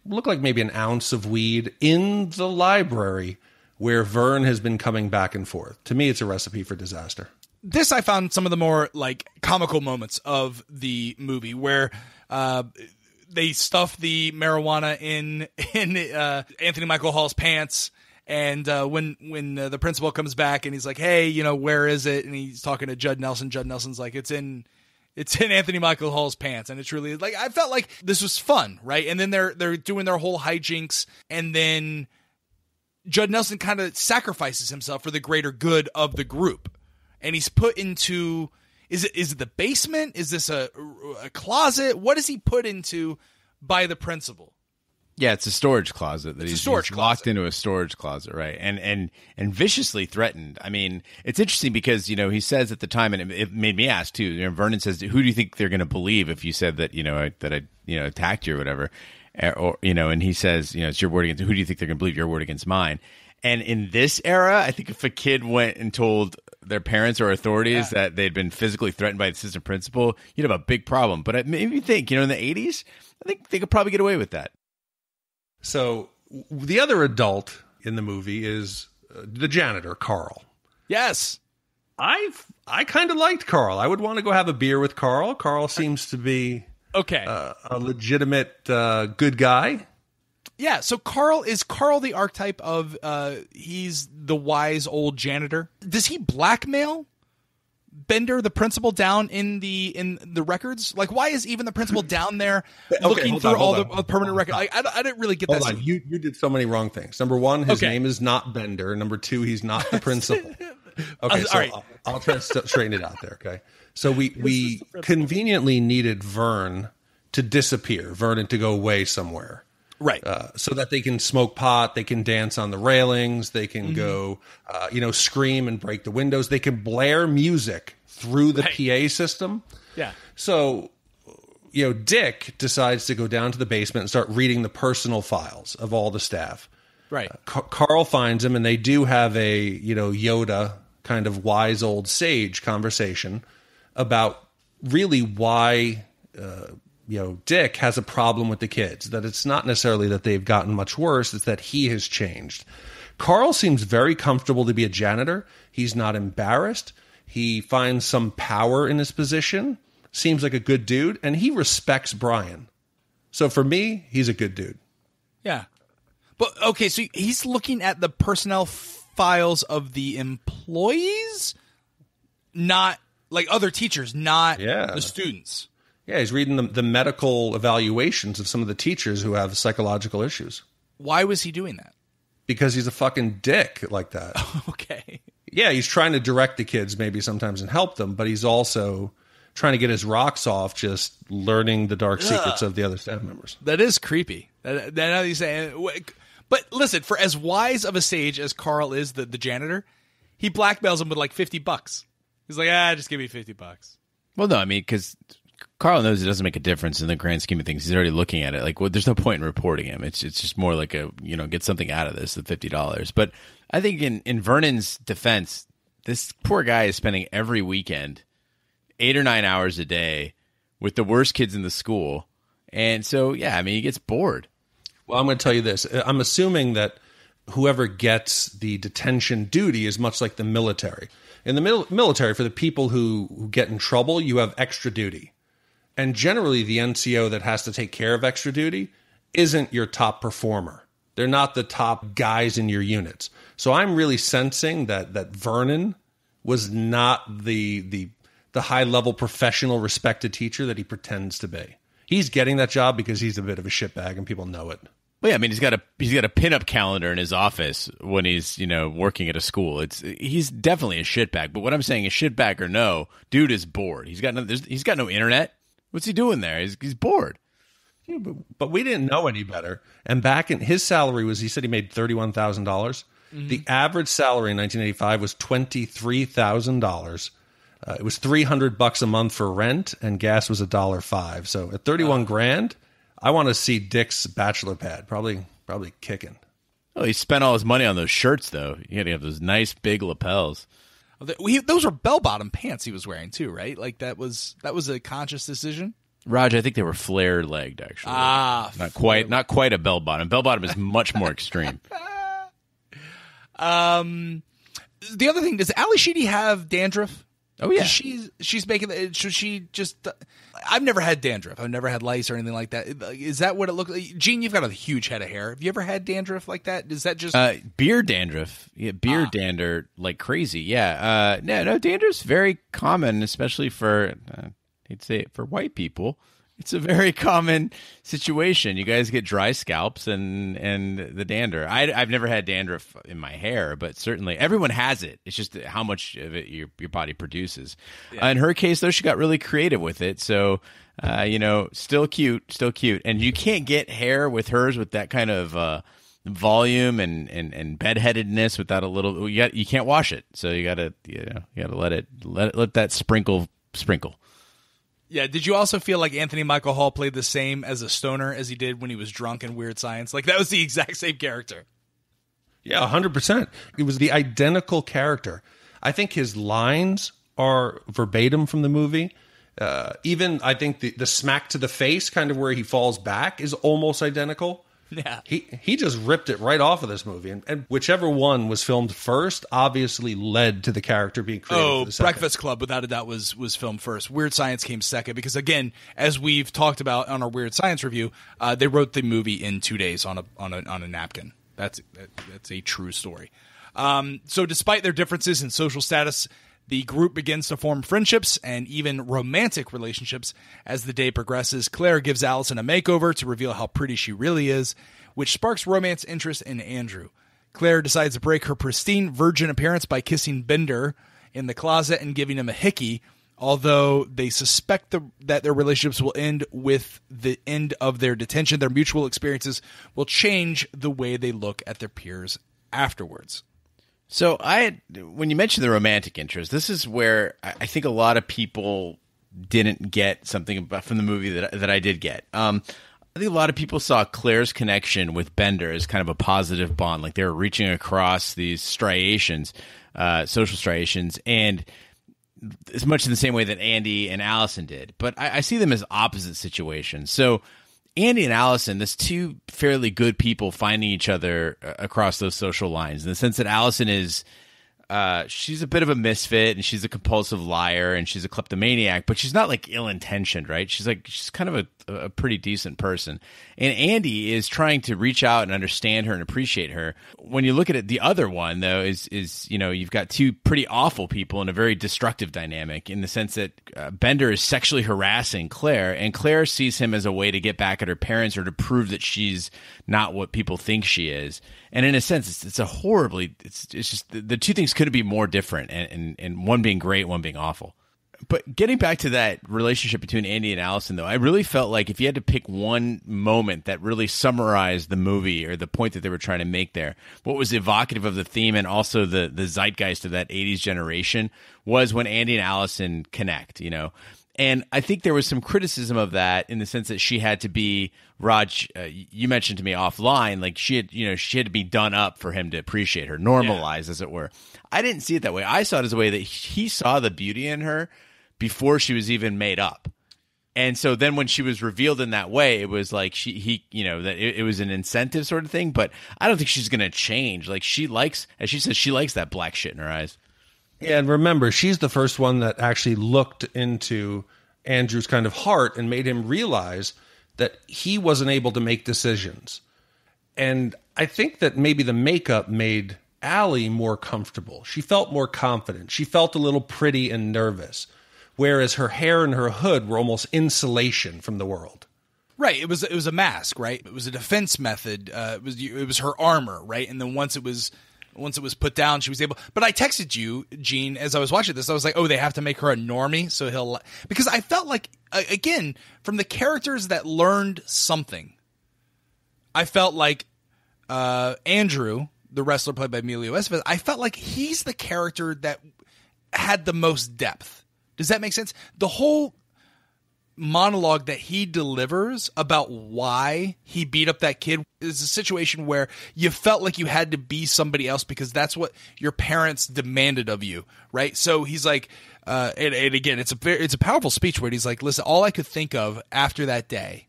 look like maybe an ounce of weed in the library where Vern has been coming back and forth. To me, it's a recipe for disaster. This, I found some of the more like comical moments of the movie where they stuff the marijuana in Anthony Michael Hall's pants. And when the principal comes back and he's like, hey, you know, where is it? And he's talking to Judd Nelson. Judd Nelson's like, it's in Anthony Michael Hall's pants. And it's really like, I felt like this was fun, right? And then they're doing their whole hijinks. And then Judd Nelson kind of sacrifices himself for the greater good of the group. And he's put into, is it the basement? Is this a closet? What is he put into by the principal? Yeah, it's a storage closet that he's locked into a storage closet, right? And viciously threatened. I mean, it's interesting because, you know, he says at the time, and it made me ask too. You know, Vernon says, "Who do you think they're going to believe if you said that, you know, I attacked you or whatever?" Or, you know, and he says, you know, it's your word against. Who do you think they're going to believe? Your word against mine. And in this era, I think if a kid went and told their parents or authorities that they'd been physically threatened by the assistant principal, you'd have a big problem. But it made me think, you know, in the 80s, I think they could probably get away with that. So the other adult in the movie is the janitor, Carl. Yes. I kind of liked Carl. I would want to go have a beer with Carl. Carl seems to be a legitimate good guy. Yeah, so is Carl the archetype of he's the wise old janitor? Does he blackmail Bender, the principal, down in the records? Like, why is even the principal down there looking through all the permanent records? I didn't really get that. Hold on, you did so many wrong things. Number one, his name is not Bender. Number two, he's not the principal. Okay, so all right. I'll try to straighten it out there. Okay, so we conveniently needed Vernon to disappear, Vernon to go away somewhere. Right. So that they can smoke pot, they can dance on the railings, they can go, scream and break the windows. They can blare music through the PA system. Yeah. So, Dick decides to go down to the basement and start reading the personal files of all the staff. Right. Carl finds him, and they do have a, Yoda kind of wise old sage conversation about really why... Dick has a problem with the kids, that it's not necessarily that they've gotten much worse, it's that he has changed. Carl seems very comfortable to be a janitor. He's not embarrassed. He finds some power in his position, seems like a good dude, and he respects Brian. So for me, he's a good dude. Yeah. But, okay, so he's looking at the personnel files of the employees, not, like, other teachers, not the students. Yeah, he's reading the medical evaluations of some of the teachers who have psychological issues. Why was he doing that? Because he's a fucking dick like that. Okay. Yeah, he's trying to direct the kids maybe sometimes and help them, but he's also trying to get his rocks off just learning the dark secrets of the other staff members. That is creepy. That he's saying. But listen, for as wise of a sage as Carl is, the janitor, he blackmails him with like $50. He's like, just give me $50. Well, no, I mean, because Carl knows it doesn't make a difference in the grand scheme of things. He's already looking at it. Like, well, there's no point in reporting him. It's just more like get something out of this, the $50. But I think in Vernon's defense, this poor guy is spending every weekend 8 or 9 hours a day with the worst kids in the school. And so, yeah, I mean, he gets bored. Well, I'm going to tell you this. I'm assuming that whoever gets the detention duty is much like the military. In the military, for the people who get in trouble, you have extra duty. And generally, the NCO that has to take care of extra duty isn't your top performer. They're not the top guys in your units. So I'm really sensing that Vernon was not the high-level professional respected teacher that he pretends to be. He's getting that job because he's a bit of a shitbag and people know it. Well, yeah, I mean, he's got a pinup calendar in his office when he's working at a school. He's definitely a shitbag. But what I'm saying is, shitbag or no, dude is bored. He's got no internet. What's he doing there? He's bored. Yeah, but we didn't know any better. And back in his salary he said he made $31,000. Mm-hmm. The average salary in 1985 was $23,000. It was $300 a month for rent, and gas was $1.05. So at 31 grand, I want to see Dick's bachelor pad. Probably kicking. Oh, he spent all his money on those shirts, though. He had to have those nice big lapels. Those were bell-bottom pants he was wearing too, right? Like that was a conscious decision. Raj, I think they were flare-legged, actually. Not quite a bell-bottom. Bell-bottom is much more extreme. The other thing, does Ali Sheedy have dandruff? Oh yeah, she's making. Should she just? I've never had dandruff. I've never had lice or anything like that. Is that what it looks like? Gene, you've got a huge head of hair. Have you ever had dandruff like that? Is that just beard dandruff? Yeah, beard dander like crazy. Yeah, no, dandruff's very common, especially for I'd say for white people. It's a very common situation. You guys get dry scalps and the dander. I've never had dandruff in my hair, but certainly everyone has it. It's just how much of it your body produces. Yeah. In her case, though, she got really creative with it. So, still cute. And you can't get hair with hers with that kind of volume and bedheadedness without a little. You can't wash it, so you gotta let that sprinkle. Yeah, did you also feel like Anthony Michael Hall played the same as a stoner as he did when he was drunk in Weird Science? Like, that was the exact same character. Yeah, 100%. It was the identical character. I think his lines are verbatim from the movie. Even, I think, the smack to the face, kind of where he falls back, is almost identical. Yeah. He just ripped it right off of this movie. And whichever one was filmed first obviously led to the character being created for the second. Breakfast Club, without a doubt, was filmed first. Weird Science came second because, again, as we've talked about on our Weird Science review, they wrote the movie in 2 days on a napkin. That's a true story. So despite their differences in social status, the group begins to form friendships and even romantic relationships as the day progresses. Claire gives Allison a makeover to reveal how pretty she really is, which sparks romance interest in Andrew. Claire decides to break her pristine virgin appearance by kissing Bender in the closet and giving him a hickey, although they suspect that their relationships will end with the end of their detention. Their mutual experiences will change the way they look at their peers afterwards. So when you mentioned the romantic interest, this is where I think a lot of people didn't get something from the movie that I did get. I think a lot of people saw Claire's connection with Bender as kind of a positive bond, like they were reaching across these striations, social striations, and as much in the same way that Andy and Allison did. But I see them as opposite situations. So Andy and Allison, there's two fairly good people finding each other across those social lines, in the sense that Allison is she's a bit of a misfit and she's a compulsive liar and she's a kleptomaniac, but she's not like ill-intentioned, right? She's kind of a pretty decent person. And Andy is trying to reach out and understand her and appreciate her. When you look at it, the other one though is you've got two pretty awful people in a very destructive dynamic, in the sense that Bender is sexually harassing Claire, and Claire sees him as a way to get back at her parents or to prove that she's not what people think she is. And in a sense, it's just the two things couldn't be more different, and one being great, one being awful. But getting back to that relationship between Andy and Allison, though, I really felt like if you had to pick one moment that really summarized the movie or the point that they were trying to make there, what was evocative of the theme and also the zeitgeist of that 80s generation was when Andy and Allison connect, And I think there was some criticism of that in the sense that she had to be, Raj, you mentioned to me offline, like she had to be done up for him to appreciate her, normalized, as it were. I didn't see it that way. I saw it as a way that he saw the beauty in her before she was even made up. And so then when she was revealed in that way, it was like that it was an incentive sort of thing. But I don't think she's going to change. Like, she likes, as she says, she likes that black shit in her eyes. Yeah, and remember, she's the first one that actually looked into Andrew's kind of heart and made him realize that he wasn't able to make decisions. And I think that maybe the makeup made Allie more comfortable. She felt more confident. She felt a little pretty and nervous, whereas her hair and her hood were almost insulation from the world. Right. It was a mask, right? It was a defense method. It was her armor, right? And then once it was put down, she was able. But I texted you, Gene, as I was watching this. I was like, oh, they have to make her a normie, so he'll. Because I felt like, again, from the characters that learned something, I felt like Andrew, the wrestler played by Emilio Estevez, I felt like he's the character that had the most depth. Does that make sense? The whole monologue that he delivers about why he beat up that kid is a situation where you felt like you had to be somebody else because that's what your parents demanded of you, right? So he's like, and again, it's a powerful speech where he's like, listen, all I could think of after that day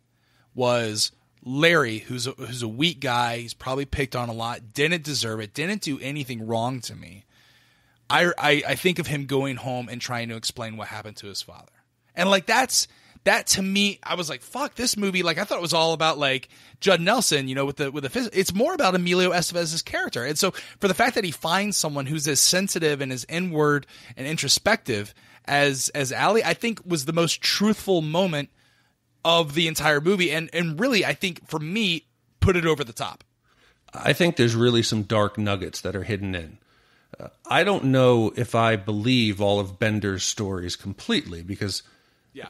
was Larry, who's a weak guy, he's probably picked on a lot, didn't deserve it, didn't do anything wrong to me. I think of him going home and trying to explain what happened to his father. And like that to me, I was like, fuck, this movie, like I thought it was all about like Judd Nelson, with the fist. It's more about Emilio Estevez's character. And so for the fact that he finds someone who's as sensitive and as inward and introspective as Allie, I think was the most truthful moment of the entire movie. And really, I think for me, put it over the top. I think there's really some dark nuggets that are hidden in. I don't know if I believe all of Bender's stories completely because he's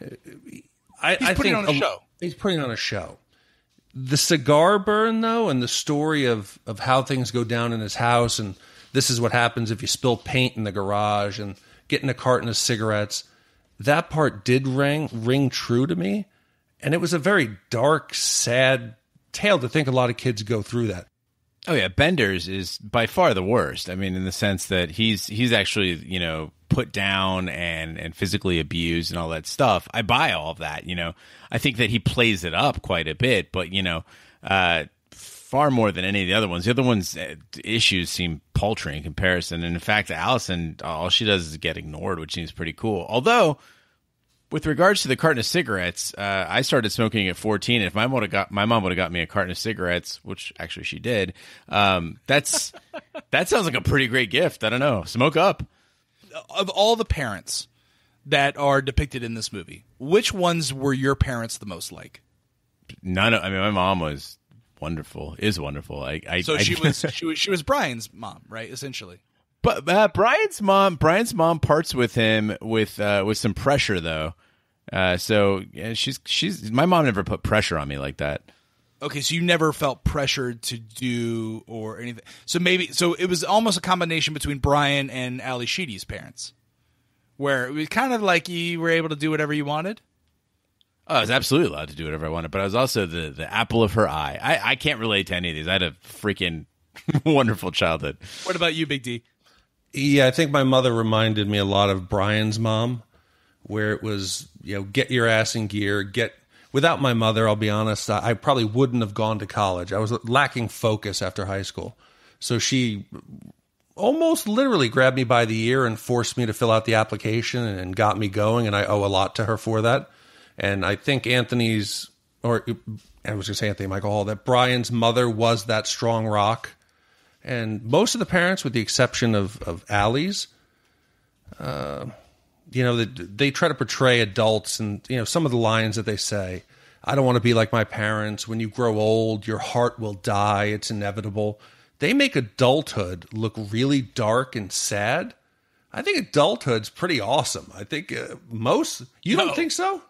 putting on a show. He's putting on a show. The cigar burn, though, and the story of how things go down in his house, and this is what happens if you spill paint in the garage, and getting a carton of cigarettes, that part did ring true to me. And it was a very dark, sad tale to think a lot of kids go through that. Oh yeah, Bender's is by far the worst. I mean, in the sense that he's actually, put down and physically abused and all that stuff. I buy all of that, I think that he plays it up quite a bit, but far more than any of the other ones. The other ones' issues seem paltry in comparison. And in fact, Allison, all she does is get ignored, which seems pretty cool. Although, with regards to the carton of cigarettes, I started smoking at 14. If my mom would have got me a carton of cigarettes, which actually she did, that sounds like a pretty great gift. I don't know. Smoke up. Of all the parents that are depicted in this movie, which ones were your parents the most like? None. My mom was wonderful. Is wonderful. She was Brian's mom, right? Essentially. But Brian's mom parts with him with some pressure though. So yeah, she's my mom never put pressure on me like that. Okay, so you never felt pressured to do or anything. So it was almost a combination between Brian and Ali Sheedy's parents, where it was kind of like you were able to do whatever you wanted. Oh, I was absolutely allowed to do whatever I wanted, but I was also the apple of her eye. I can't relate to any of these. I had a freaking wonderful childhood. What about you, Big D? Yeah, I think my mother reminded me a lot of Brian's mom, where it was, get your ass in gear. Without my mother, I'll be honest, I probably wouldn't have gone to college. I was lacking focus after high school. So she almost literally grabbed me by the ear and forced me to fill out the application and got me going, and I owe a lot to her for that. And I think Michael Hall, that Brian's mother was that strong rock. And most of the parents, with the exception of Allie's, they try to portray adults and, some of the lines that they say. I don't want to be like my parents. When you grow old, your heart will die. It's inevitable. They make adulthood look really dark and sad. I think adulthood's pretty awesome. I think you don't think so?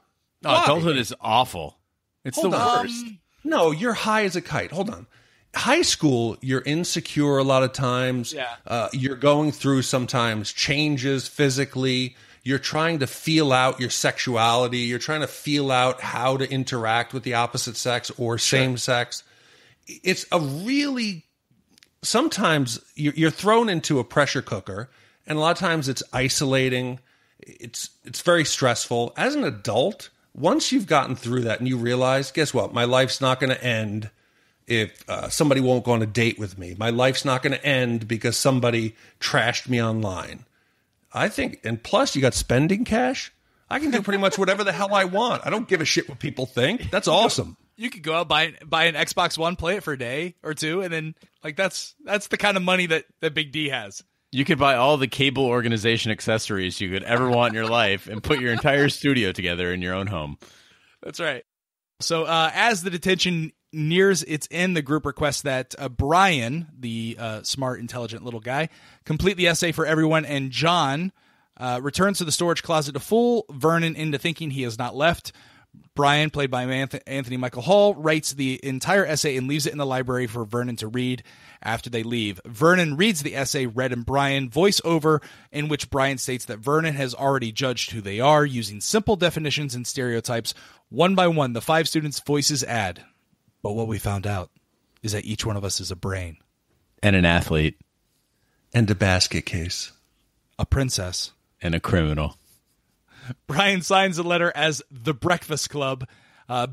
No, adulthood is awful. It's the worst. No, you're high as a kite. Hold on. High school, you're insecure a lot of times. Yeah. You're going through sometimes changes physically. You're trying to feel out your sexuality. You're trying to feel out how to interact with the opposite sex or same sex. It's a really, sometimes you're thrown into a pressure cooker, and a lot of times it's isolating. It's very stressful. As an adult, once you've gotten through that and you realize, guess what? My life's not going to end if somebody won't go on a date with me. My life's not going to end because somebody trashed me online. I think, and plus you got spending cash. I can do pretty much whatever the hell I want. I don't give a shit what people think. That's awesome. You could go out, buy an Xbox One, play it for a day or two, and then that's the kind of money that Big D has. You could buy all the cable organization accessories you could ever want in your life and put your entire studio together in your own home. That's right. So as the detention nears its end, the group requests that Brian, the smart, intelligent little guy, complete the essay for everyone, and John returns to the storage closet to fool Vernon into thinking he has not left. Brian, played by Anthony Michael Hall, writes the entire essay and leaves it in the library for Vernon to read after they leave. Vernon reads the essay read in Brian voiceover, in which Brian states that Vernon has already judged who they are using simple definitions and stereotypes. One by one, the 5 students' voices add, "But what we found out is that each one of us is a brain. And an athlete. And a basket case. A princess. And a criminal." Brian signs the letter as The Breakfast Club.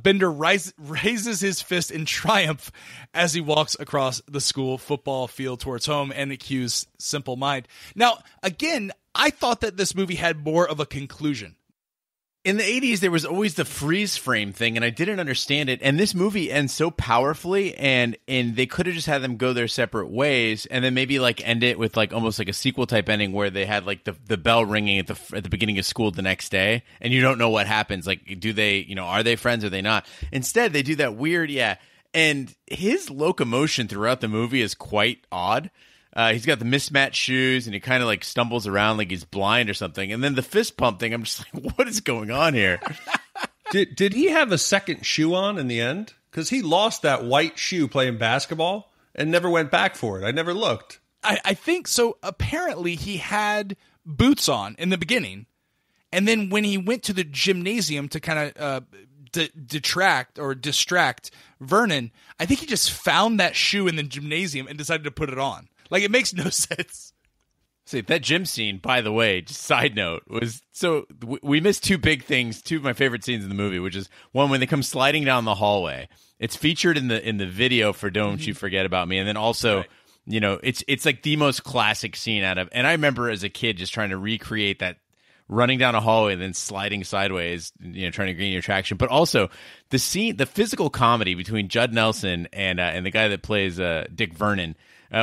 Bender raises his fist in triumph as he walks across the school football field towards home and accuse Simple Mind. Now, again, I thought that this movie had more of a conclusion. In the 80s, there was always the freeze frame thing, and I didn't understand it. And this movie ends so powerfully, and they could have just had them go their separate ways, and then maybe like end it with like almost like a sequel type ending where they had like the bell ringing at the beginning of school the next day, and you don't know what happens. Like, do they, are they friends or are they not? Instead, they do that weird, and his locomotion throughout the movie is quite odd. He's got the mismatched shoes, and he kind of like stumbles around like he's blind or something. And then the fist pump thing, I'm just like, what is going on here? Did he have a second shoe on in the end? Because he lost that white shoe playing basketball and never went back for it. I never looked. I think so. Apparently, he had boots on in the beginning, and then when he went to the gymnasium to kind of distract Vernon, I think he just found that shoe in the gymnasium and decided to put it on. Like, it makes no sense. See, that gym scene, by the way, just side note, was so we missed 2 big things, 2 of my favorite scenes in the movie, which is one when they come sliding down the hallway. It's featured in the video for Don't You Forget About Me, and then also, it's like the most classic scene out of. And I remember as a kid just trying to recreate that running down a hallway and then sliding sideways, trying to gain your traction. But also the scene, the physical comedy between Judd Nelson and the guy that plays Dick Vernon.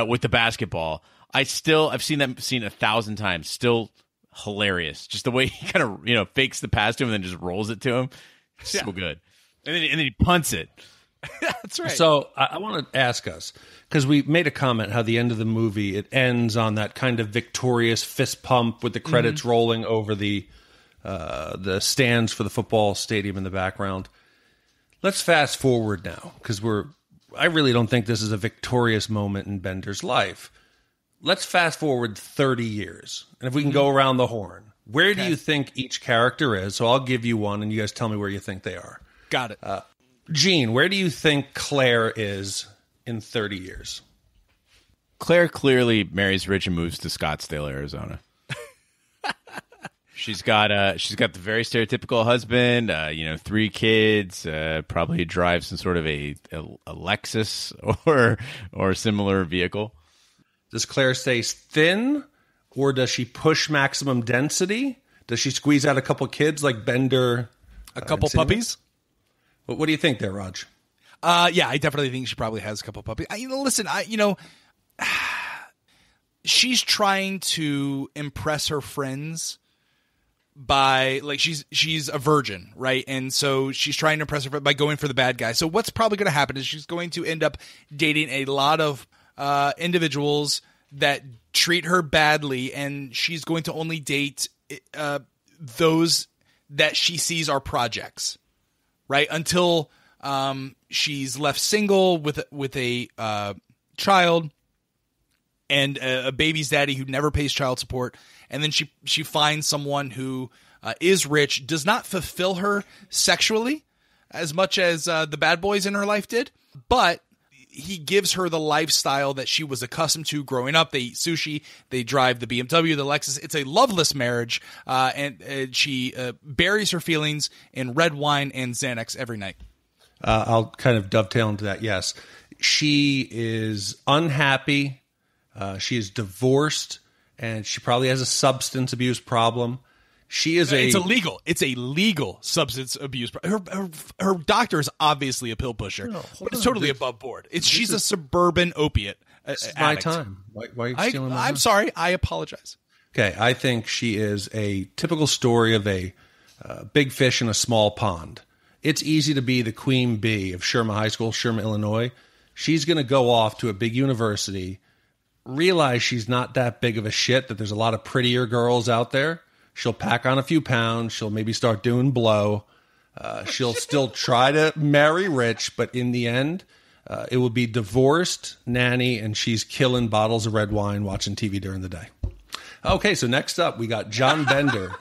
With the basketball, I've seen that scene 1,000 times. Still hilarious. Just the way he kind of fakes the pass to him and then just rolls it to him. So good. And then he punts it. That's right. So I want to ask us, because we made a comment how the end of the movie, it ends on that kind of victorious fist pump with the credits rolling over the stands for the football stadium in the background. Let's fast forward now, because I really don't think this is a victorious moment in Bender's life. Let's fast forward 30 years. And if we can go around the horn, where do you think each character is? So I'll give you one, and you guys tell me where you think they are. Got it. Gene, where do you think Claire is in 30 years? Claire clearly marries Rich and moves to Scottsdale, Arizona. She's got the very stereotypical husband, 3 kids, probably drives some sort of a Lexus or similar vehicle. Does Claire stay thin, or does she push maximum density? Does she squeeze out a couple kids like Bender? A couple puppies? What do you think there, Raj? Yeah, I definitely think she probably has a couple puppies. She's trying to impress her friends by, like, she's a virgin, right? And so she's trying to impress her by going for the bad guy. So what's probably going to happen is she's going to end up dating a lot of individuals that treat her badly, and she's going to only date those that she sees are projects, right? Until she's left single with a child and a baby's daddy who never pays child support. And then she finds someone who is rich, does not fulfill her sexually as much as the bad boys in her life did, but he gives her the lifestyle that she was accustomed to growing up. They eat sushi, they drive the BMW, the Lexus. It's a loveless marriage, and she buries her feelings in red wine and Xanax every night. I'll kind of dovetail into that. Yes, she is unhappy. She is divorced, and she probably has a substance abuse problem. She is It's illegal. It's a legal substance abuse. Her doctor is obviously a pill pusher, but it's totally above board. She's a suburban opiate It's addict. my time. Why are you stealing my time? I'm sorry. I apologize. Okay, I think she is a typical story of a big fish in a small pond. It's easy to be the queen bee of Sherma High School, Sherma, Illinois. She's going to go off to a big university, realize she's not that big of a shit, that there's a lot of prettier girls out there. She'll pack on a few pounds. She'll maybe start doing blow. She'll still try to marry rich, but in the end, it will be divorced, nanny, and she's killing bottles of red wine, watching TV during the day. Okay, so next up, we got John Bender.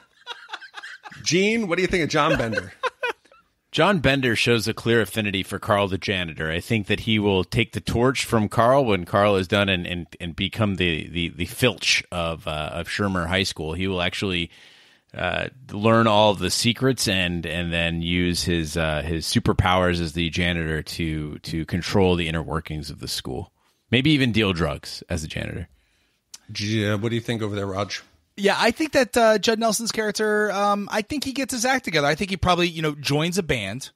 Gene, what do you think of John Bender? John Bender shows a clear affinity for Carl the janitor. I think that he will take the torch from Carl when Carl is done and become the filch of Shermer High School. He will actually learn all of the secrets and then use his superpowers as the janitor to control the inner workings of the school. Maybe even deal drugs as a janitor. Yeah, what do you think over there, Raj? Yeah, I think that Judd Nelson's character, I think he gets his act together. I think he probably, joins a band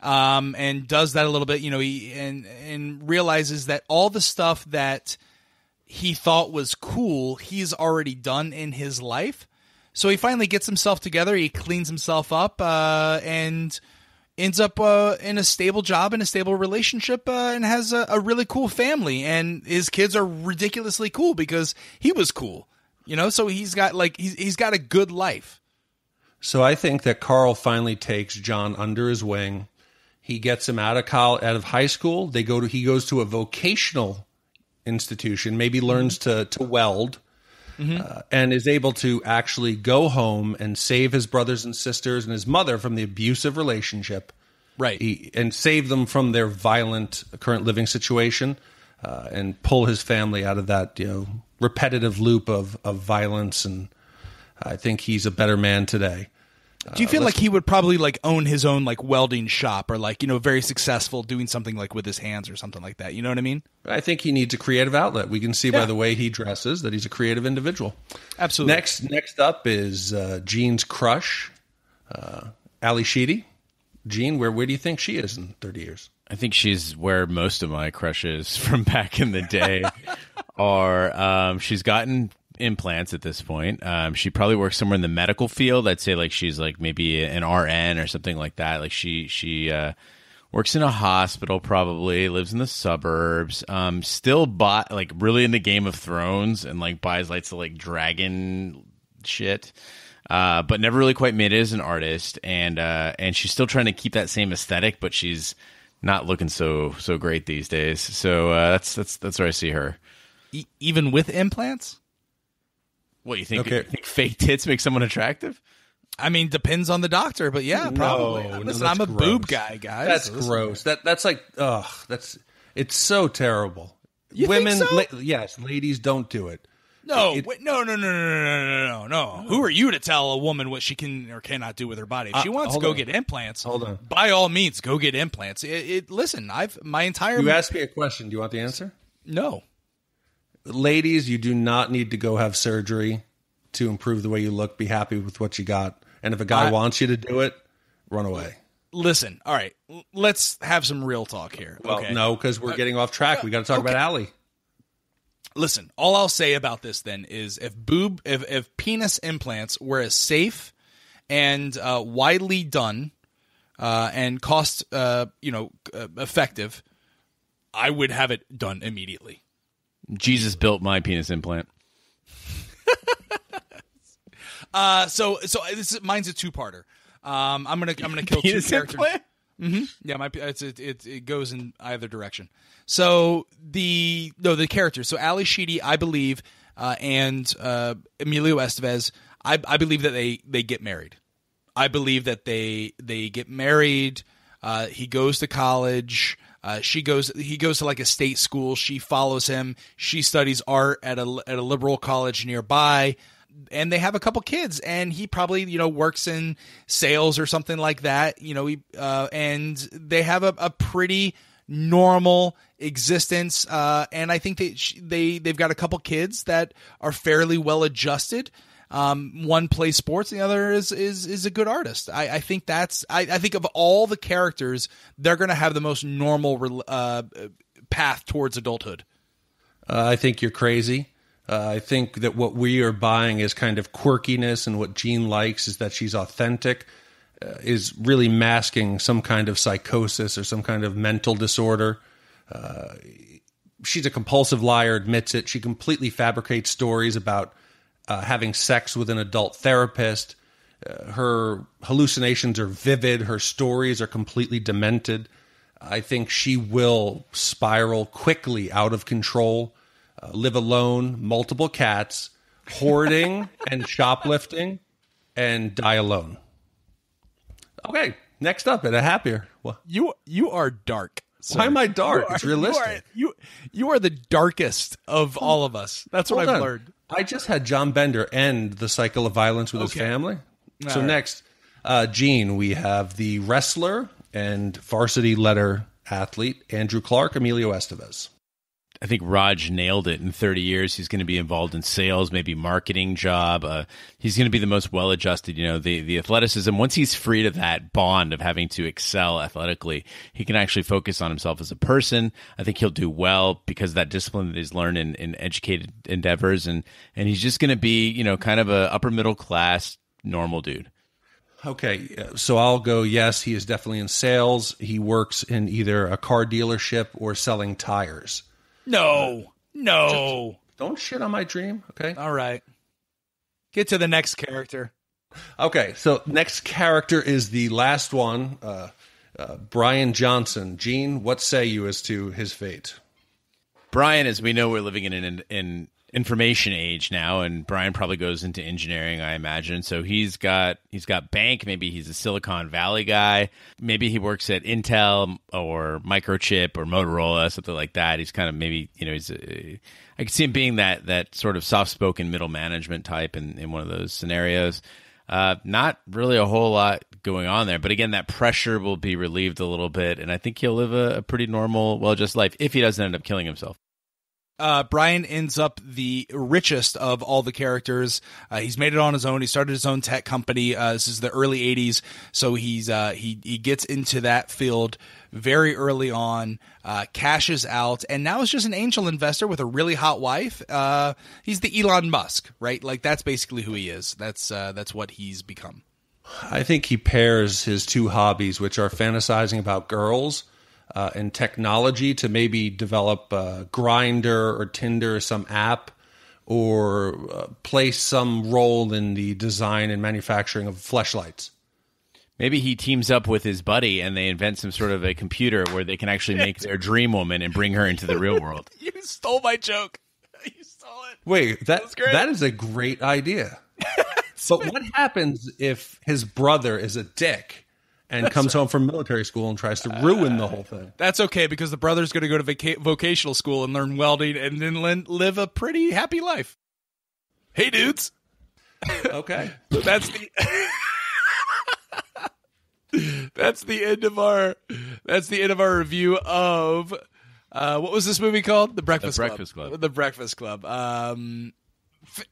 and does that a little bit, and realizes that all the stuff that he thought was cool, he's already done in his life. So he finally gets himself together. He cleans himself up and ends up in a stable job, in a stable relationship, and has a really cool family. And his kids are ridiculously cool because he was cool. So he's got he's got a good life. So I think that Carl finally takes John under his wing. He gets him out of high school. He goes to a vocational institution, maybe learns to weld, and is able to actually go home and save his brothers and sisters and his mother from the abusive relationship, right? And save them from their violent current living situation, and pull his family out of that repetitive loop of violence. And I think he's a better man today. Do you feel like he would probably own his own welding shop or very successful doing something with his hands or something like that? You know what I mean? I think he needs a creative outlet. We can see by the way he dresses that he's a creative individual. Absolutely. Next up is Gene's crush, Ali Sheedy. Gene, where do you think she is in 30 years? I think she's where most of my crushes from back in the day are. She's gotten implants at this point. She probably works somewhere in the medical field. I'd say she's maybe an RN or something like that. She works in a hospital, probably lives in the suburbs. Still bought really into Game of Thrones and buys lots of dragon shit. But never really quite made it as an artist, and she's still trying to keep that same aesthetic, but she's not looking so great these days. So that's where I see her. Even with implants? What you think? Okay. You think fake tits make someone attractive? I mean, depends on the doctor, but yeah, probably. Listen, I'm a gross. boob guy, guys. That's gross. That's it's so terrible. You Women, think so? yes, ladies don't do it. No. Who are you to tell a woman what she can or cannot do with her body? If she wants to go get implants, by all means, go get implants. Listen, my entire... You asked me a question. Do you want the answer? No. Ladies, you do not need to go have surgery to improve the way you look. Be happy with what you got. And if a guy wants you to do it, run away. Listen, all right, let's have some real talk here. Well, okay? No, because we're getting off track. We got to talk about Allie. Listen, all I'll say about this then is if penis implants were as safe and widely done and cost effective, I would have it done immediately. Jesus built my penis implant. So mine's a two-parter. I'm gonna kill two characters. Mm-hmm. Yeah, it goes in either direction. So the characters. So Ali Sheedy, I believe, and Emilio Estevez, I believe that they get married. I believe that they get married. He goes to college. He goes to like a state school. She follows him. She studies art at a liberal college nearby. And they have a couple kids, and he probably, works in sales or something like that, and they have a pretty normal existence. And I think they've got a couple kids that are fairly well adjusted. One plays sports, the other is a good artist. I think I think of all the characters, they're going to have the most normal path towards adulthood. I think you're crazy. I think that what we are buying is kind of quirkiness, and what Jean likes is that she's authentic, is really masking some kind of psychosis or some kind of mental disorder. She's a compulsive liar, admits it. She completely fabricates stories about having sex with an adult therapist. Her hallucinations are vivid. Her stories are completely demented. I think she will spiral quickly out of control. Live alone, multiple cats, hoarding and shoplifting, and die alone. Okay, next up at a happier. Well, you are dark. Why am I dark? It's realistic. You are the darkest of all of us. That's what I've learned. I just had John Bender end the cycle of violence with his family. So next, Gene, we have the wrestler and varsity letter athlete, Andrew Clark, Emilio Estevez. I think Raj nailed it. In 30 years, he's going to be involved in sales, maybe marketing job. He's going to be the most well-adjusted, the athleticism. Once he's freed of that bond of having to excel athletically, he can actually focus on himself as a person. I think he'll do well because of that discipline that he's learned in educated endeavors. And he's just going to be, kind of a upper middle class, normal dude. Okay, so I'll go, yes, he is definitely in sales. He works in either a car dealership or selling tires. No. Don't shit on my dream, okay? All right. Get to the next character. Okay, so next character is the last one, Brian Johnson. Gene, what say you as to his fate? Brian, as we know, we're living in an information age now, and Brian probably goes into engineering, I imagine. So he's got bank. Maybe he's a Silicon Valley guy. Maybe he works at Intel or Microchip or Motorola, something like that. He's kind of maybe I could see him being that sort of soft-spoken middle management type in one of those scenarios. Not really a whole lot going on there, but again, that pressure will be relieved a little bit, and I think he'll live a pretty normal, well-adjusted life if he doesn't end up killing himself. Brian ends up the richest of all the characters. He's made it on his own. He started his own tech company. This is the early 80s, so he gets into that field very early on, cashes out, and now is just an angel investor with a really hot wife. He's the Elon Musk, right? Like, that's basically who he is. That's what he's become. I think he pairs his two hobbies, which are fantasizing about girls and technology, to maybe develop Grindr or Tinder or some app, or play some role in the design and manufacturing of fleshlights. Maybe he teams up with his buddy and they invent some sort of a computer where they can actually make their dream woman and bring her into the real world. You stole my joke. You stole it. Wait, that is a great idea. But what happens if his brother is a dick and comes home from military school and tries to ruin the whole thing? That's okay, because the brother's going to go to vocational school and learn welding and then live a pretty happy life. Hey, dudes. Okay. That's the end of our review of what was this movie called? The Breakfast Club. The Breakfast Club.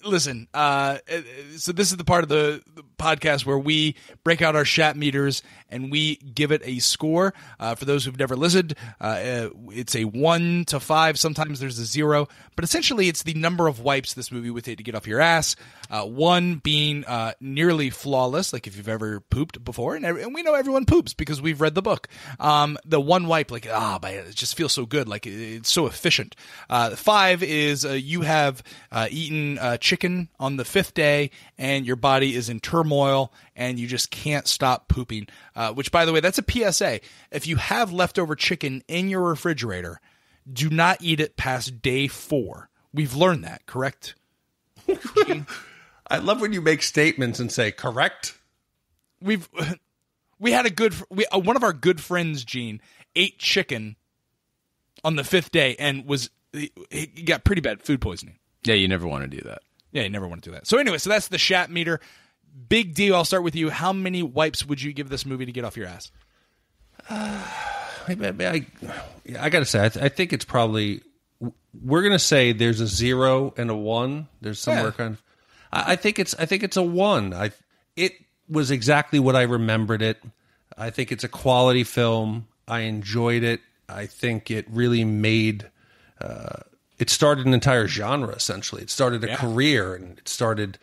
Listen, so this is the part of the podcast where we break out our Shat meters and we give it a score. For those who've never listened, it's a 1 to 5. Sometimes there's a 0, but essentially it's the number of wipes this movie would take to get off your ass. 1 being nearly flawless, like if you've ever pooped before, and we know everyone poops because we've read the book. The 1 wipe, like, it just feels so good, like it's so efficient. 5 is you have eaten chicken on the 5th day and your body is in turmoil and you just can't stop pooping. Which, by the way, that's a PSA. If you have leftover chicken in your refrigerator, do not eat it past day 4. We've learned that, correct? I love when you make statements and say correct. We had one of our good friends, Gene, ate chicken on the 5th day and he got pretty bad food poisoning. Yeah, you never want to do that. Yeah, you never want to do that. So anyway, so that's the Shat meter. Big deal. I'll start with you. How many wipes would you give this movie to get off your ass? I got to say, I think it's probably, we're going to say there's a 0 and a 1. There's somewhere kind of, I think it's a 1. It was exactly what I remembered it. I think it's a quality film. I enjoyed it. I think it really made, it started an entire genre, essentially. It started a career, and it started,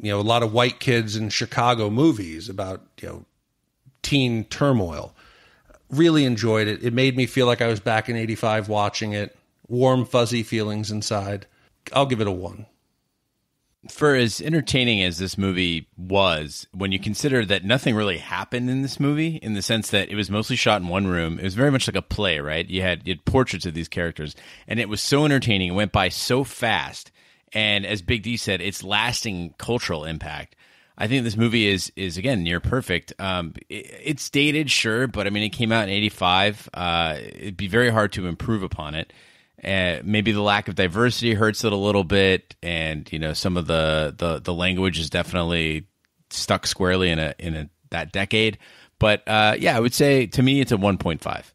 a lot of white kids in Chicago movies about, teen turmoil. Really enjoyed it. It made me feel like I was back in 85 watching it. Warm, fuzzy feelings inside. I'll give it a 1. For as entertaining as this movie was, when you consider that nothing really happened in this movie, in the sense that it was mostly shot in one room, it was very much like a play, right? You had portraits of these characters, and it was so entertaining. It went by so fast, and as Big D said, its lasting cultural impact. I think this movie is again near perfect. It's dated, sure, but I mean it came out in '85. It'd be very hard to improve upon it. Maybe the lack of diversity hurts it a little bit, and some of the language is definitely stuck squarely in that decade. But I would say to me it's a 1.5.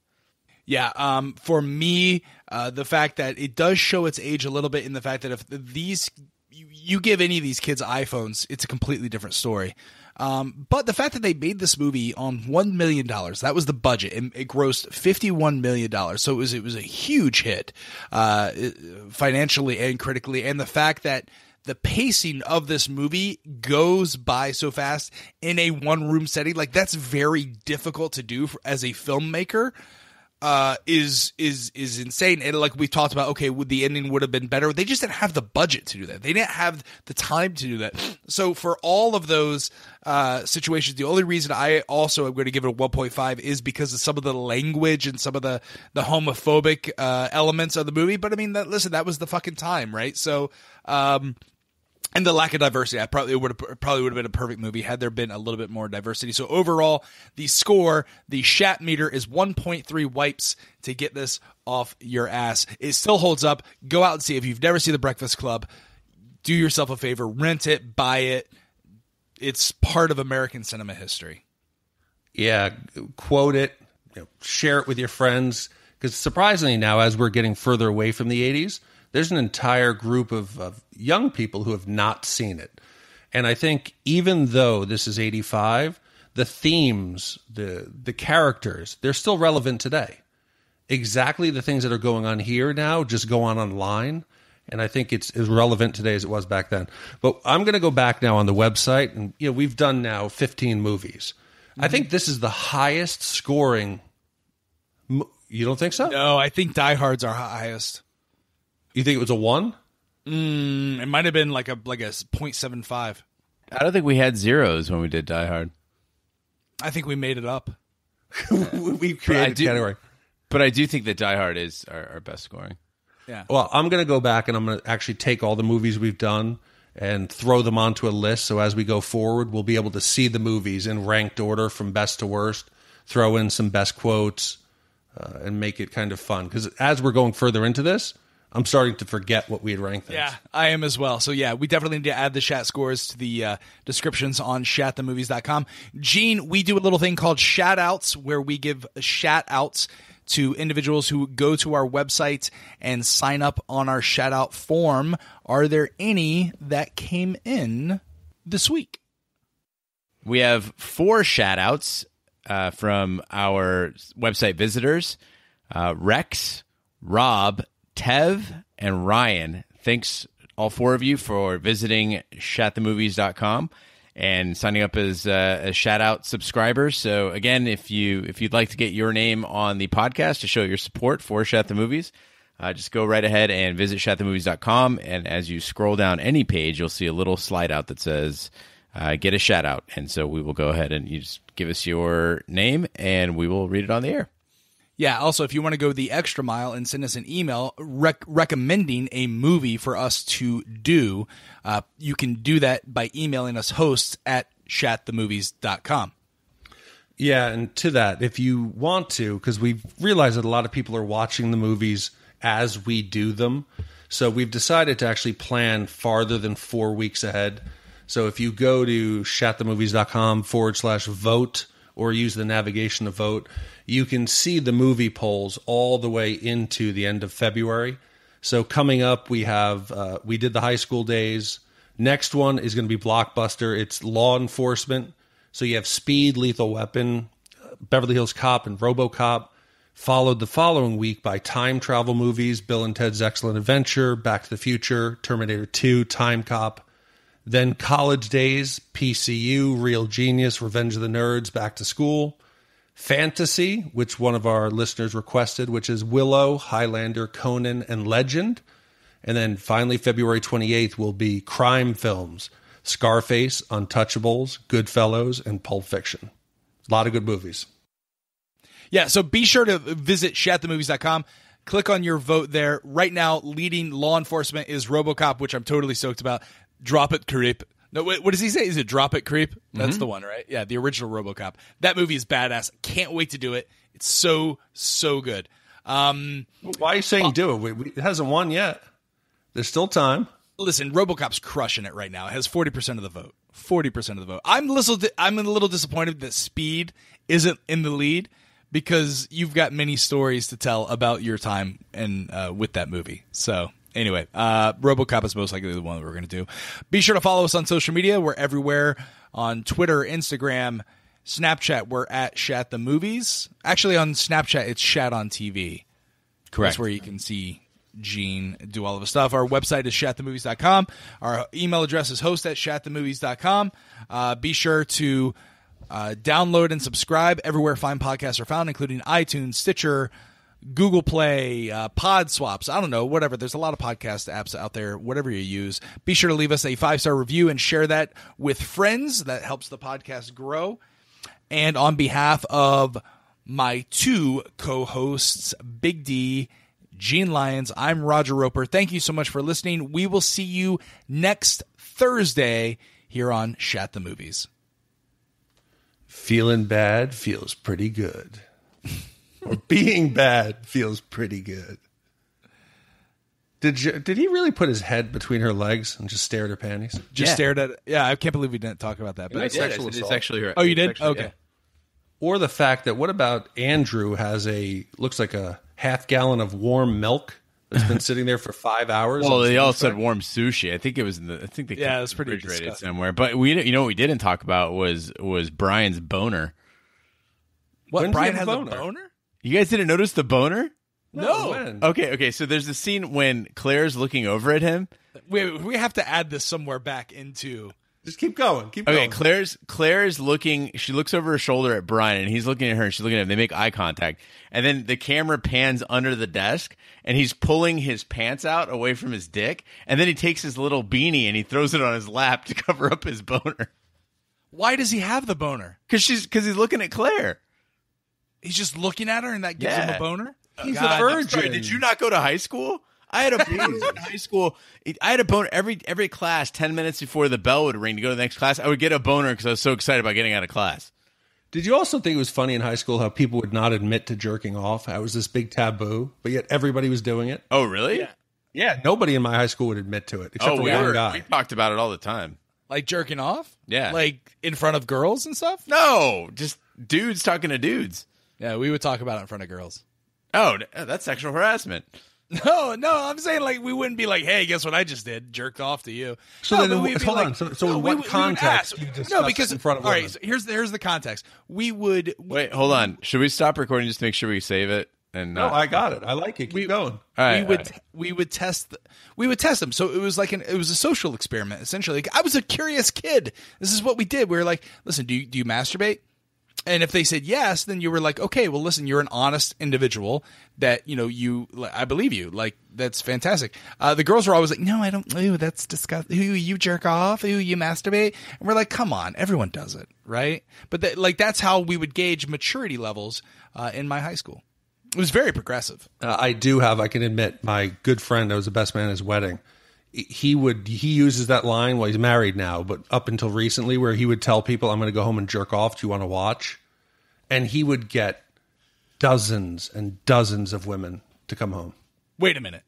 Yeah, for me, the fact that it does show its age a little bit in the fact that if you give any of these kids iPhones, it's a completely different story. But the fact that they made this movie on $1 million, that was the budget, and it grossed $51 million. So it was a huge hit, financially and critically. And the fact that the pacing of this movie goes by so fast in a one-room setting, like that's very difficult to do as a filmmaker. Is insane. And like we talked about, okay, the ending would have been better. They just didn't have the budget to do that. They didn't have the time to do that. So for all of those situations, the only reason I also am going to give it a 1.5 is because of some of the language and some of the homophobic elements of the movie. But I mean, that was the fucking time, right? So, and the lack of diversity, I probably would have been a perfect movie had there been a little bit more diversity. So overall, the score, the Shat meter is 1.3 wipes to get this off your ass. It still holds up. Go out and see it. If you've never seen The Breakfast Club, do yourself a favor, rent it, buy it. It's part of American cinema history. Yeah, quote it, share it with your friends. Because surprisingly now, as we're getting further away from the 80s, there's an entire group of young people who have not seen it. And I think even though this is 85, the themes, the characters, they're still relevant today. Exactly the things that are going on here now just go on online. And I think it's as relevant today as it was back then. But I'm going to go back now on the website. And we've done now 15 movies. Mm-hmm. I think this is the highest scoring. You don't think so? No, I think Die Hard's our highest. You think it was a 1? It might have been like a 0.75. I don't think we had zeros when we did Die Hard. I think we made it up. We created a category. But I do think that Die Hard is our best scoring. Yeah. Well, I'm going to go back and I'm going to actually take all the movies we've done and throw them onto a list. So as we go forward, we'll be able to see the movies in ranked order from best to worst, throw in some best quotes, and make it kind of fun. Because as we're going further into this, I'm starting to forget what we had ranked things. Yeah, I am as well. So yeah, we definitely need to add the Shat scores to the descriptions on shatthemovies.com. Gene, we do a little thing called Shat Outs where we give Shat Outs to individuals who go to our website and sign up on our Shat Out form. Are there any that came in this week? We have 4 Shat Outs from our website visitors. Rex, Rob, Tev, and Ryan. Thanks, all 4 of you, for visiting shatthemovies.com and signing up as Shat Out subscribers. So again, if you'd like to get your name on the podcast to show your support for Shat the Movies, just go right ahead and visit shatthemovies.com. And as you scroll down any page, you'll see a little slide out that says get a Shat Out. And so we will go ahead and you just give us your name and we will read it on the air. Yeah, also, if you want to go the extra mile and send us an email recommending a movie for us to do, you can do that by emailing us hosts@shatthemovies.com. Yeah, and to that, if you want to, because we've realized that a lot of people are watching the movies as we do them. So we've decided to actually plan farther than 4 weeks ahead. So if you go to shatthemovies.com/vote or use the navigation to vote, you can see the movie polls all the way into the end of February. So coming up, we have we did the high school days. Next one is going to be Blockbuster. It's law enforcement. So you have Speed, Lethal Weapon, Beverly Hills Cop, and RoboCop. Followed the following week by time travel movies, Bill and Ted's Excellent Adventure, Back to the Future, Terminator 2, Time Cop. Then College Days, PCU, Real Genius, Revenge of the Nerds, Back to School. Fantasy, which one of our listeners requested, which is Willow, Highlander, Conan, and Legend. And then finally, February 28th will be crime films, Scarface, Untouchables, Goodfellas, and Pulp Fiction. A lot of good movies. Yeah, so be sure to visit shatthemovies.com. Click on your vote there. Right now, leading law enforcement is RoboCop, which I'm totally stoked about. Drop It, Creep. No, wait, what does he say? Is it Drop It, Creep? That's the one, right? Yeah, the original RoboCop. That movie is badass. Can't wait to do it. It's so good. Why are you saying do it? It hasn't won yet. There's still time. Listen, RoboCop's crushing it right now. It has 40% of the vote. 40% of the vote. I'm a little disappointed that Speed isn't in the lead because you've got many stories to tell about your time and with that movie. So anyway, RoboCop is most likely the one that we're going to do. Be sure to follow us on social media. We're everywhere on Twitter, Instagram, Snapchat. We're at Shat the Movies. Actually, on Snapchat, it's Shat on TV. Correct. That's where you can see Gene do all of his stuff. Our website is shatthemovies.com. Our email address is host@shatthemovies.com. Be sure to download and subscribe everywhere fine podcasts are found, including iTunes, Stitcher, Google Play, Pod Swaps. I don't know, whatever. There's a lot of podcast apps out there, whatever you use. Be sure to leave us a 5-star review and share that with friends. That helps the podcast grow. And on behalf of my two co-hosts, Big D, Gene Lyons, I'm Roger Roper. Thank you so much for listening. We will see you next Thursday here on Shat the Movies. Feeling bad feels pretty good. Or being bad feels pretty good. Did he really put his head between her legs and just stare at her panties? Stared at it. Yeah, I can't believe we didn't talk about that. But It's actually her. Oh, you did? Actually, Okay. yeah. Or the fact that, what about Andrew has looks like a half-gallon of warm milk that's been sitting there for 5 hours? Well, they all said warm sushi. I think it was I think they Yeah, it's pretty refrigerated disgusting. somewhere. But what we didn't talk about was Brian's boner. What? When did Brian he has have a a boner? boner? You guys didn't notice the boner? No. When? Okay. So there's a scene when Claire's looking over at him. We have to add this somewhere back into. Just keep going. Keep Okay, going. Claire's looking. She looks over her shoulder at Brian, and he's looking at her, and she's looking at him. They make eye contact, and then the camera pans under the desk, and he's pulling his pants out away from his dick, and then he takes his little beanie and he throws it on his lap to cover up his boner. Why does he have the boner? Because he's looking at Claire. He's just looking at her, and that gives him Yeah. a boner. He's God, a virgin. Sorry, did you not go to high school? I had a boner in high school. I had a boner every class. 10 minutes before the bell would ring to go to the next class, I would get a boner because I was so excited about getting out of class. Did you also think it was funny in high school how people would not admit to jerking off? It was this big taboo, but yet everybody was doing it. Oh, really? Yeah, nobody in my high school would admit to it, except for we one guy. We talked about it all the time. Like jerking off? Yeah. Like in front of girls and stuff? No, just dudes talking to dudes. Yeah, we would talk about it in front of girls. Oh, that's sexual harassment. No, I'm saying like we wouldn't be like, hey, guess what I just did? Jerked off to you. So No, then but we'd be hold like- on. So No, in we what would context ask. do you discuss No, because it in front of all women? right, so here's the context. We would Wait, hold on. Should we stop recording just to make sure we save it? And No, I got it. I like it. Keep going. All right, we would test them. So it was like it was a social experiment essentially. Like, I was a curious kid. This is what we did. We were like, listen, do you masturbate? And if they said yes, then you were like, okay, well, listen, you're an honest individual that, I believe you. Like, that's fantastic. The girls were always like, no, I don't. Ooh, that's disgusting. Ooh, you jerk off. Ooh, you masturbate. And we're like, come on, everyone does it, right? But that's how we would gauge maturity levels in my high school. It was very progressive. I can admit, my good friend that was the best man at his wedding, he uses that line. Well, he's married now, but up until recently, where he would tell people, I'm going to go home and jerk off. Do you want to watch? and he would get dozens and dozens of women to come home. Wait a minute.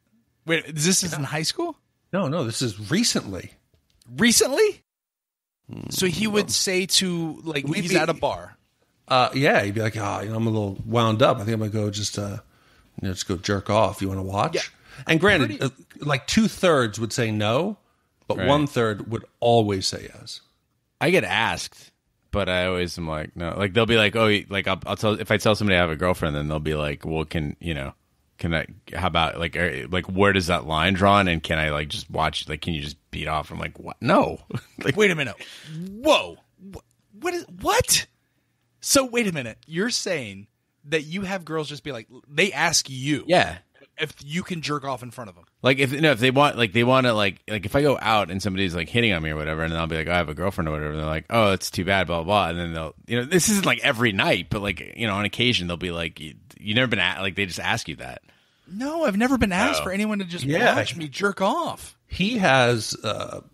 Wait, this is in high school? No, this is recently. Recently? So he would say to, like, he's at a bar. Yeah, he'd be like, I'm a little wound up. I think I'm going to go just go jerk off. You want to watch? Yeah. And granted, like 2/3 would say no, but 1/3 would always say yes. I get asked, but I always am like, no. Like, they'll be like, oh, like, I'll tell, if I tell somebody I have a girlfriend, then they'll be like, well, how about, like, where does that line draw? And can I, like, just watch, like, can you just beat off? I'm like, what? No. Like, wait a minute. Whoa. What? So, wait a minute. You're saying that you have girls just be like, they ask you. Yeah. If you can jerk off in front of them. Like, if they want to, like, if I go out and somebody's, like, hitting on me or whatever, and then I'll be like, I have a girlfriend or whatever, and they're like, oh, it's too bad, blah, blah, blah. And then they'll, this isn't, like, every night, but, like, on occasion, they'll be like, you never been like, they just ask you that. No, I've never been asked for anyone to just watch me jerk off. He has,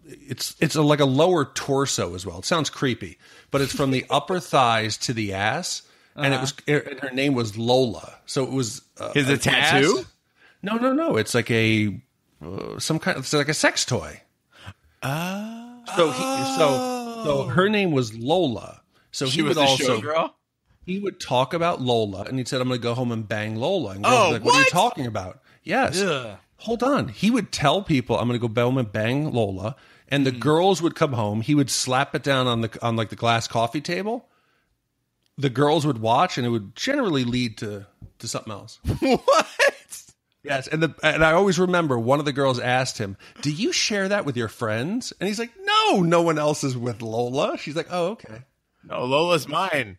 it's like a lower torso as well. It sounds creepy, but it's from the upper thighs to the ass, and her name was Lola. So it was is it a tattoo? Ass. No. It's like it's like a sex toy. So her name was Lola. So she he was would the also showgirl? He would talk about Lola, and he said, I'm going to go home and bang Lola. And girls Oh, would be like, what are you what? talking about? Yes. Ugh. Hold on. He would tell people, I'm going to go home and bang Lola, and the girls would come home. He would slap it down on like the glass coffee table. The girls would watch, and it would generally lead to something else. What? Yes, and I always remember one of the girls asked him, do you share that with your friends? And he's like, no one else is with Lola. She's like, oh, okay. No, Lola's mine.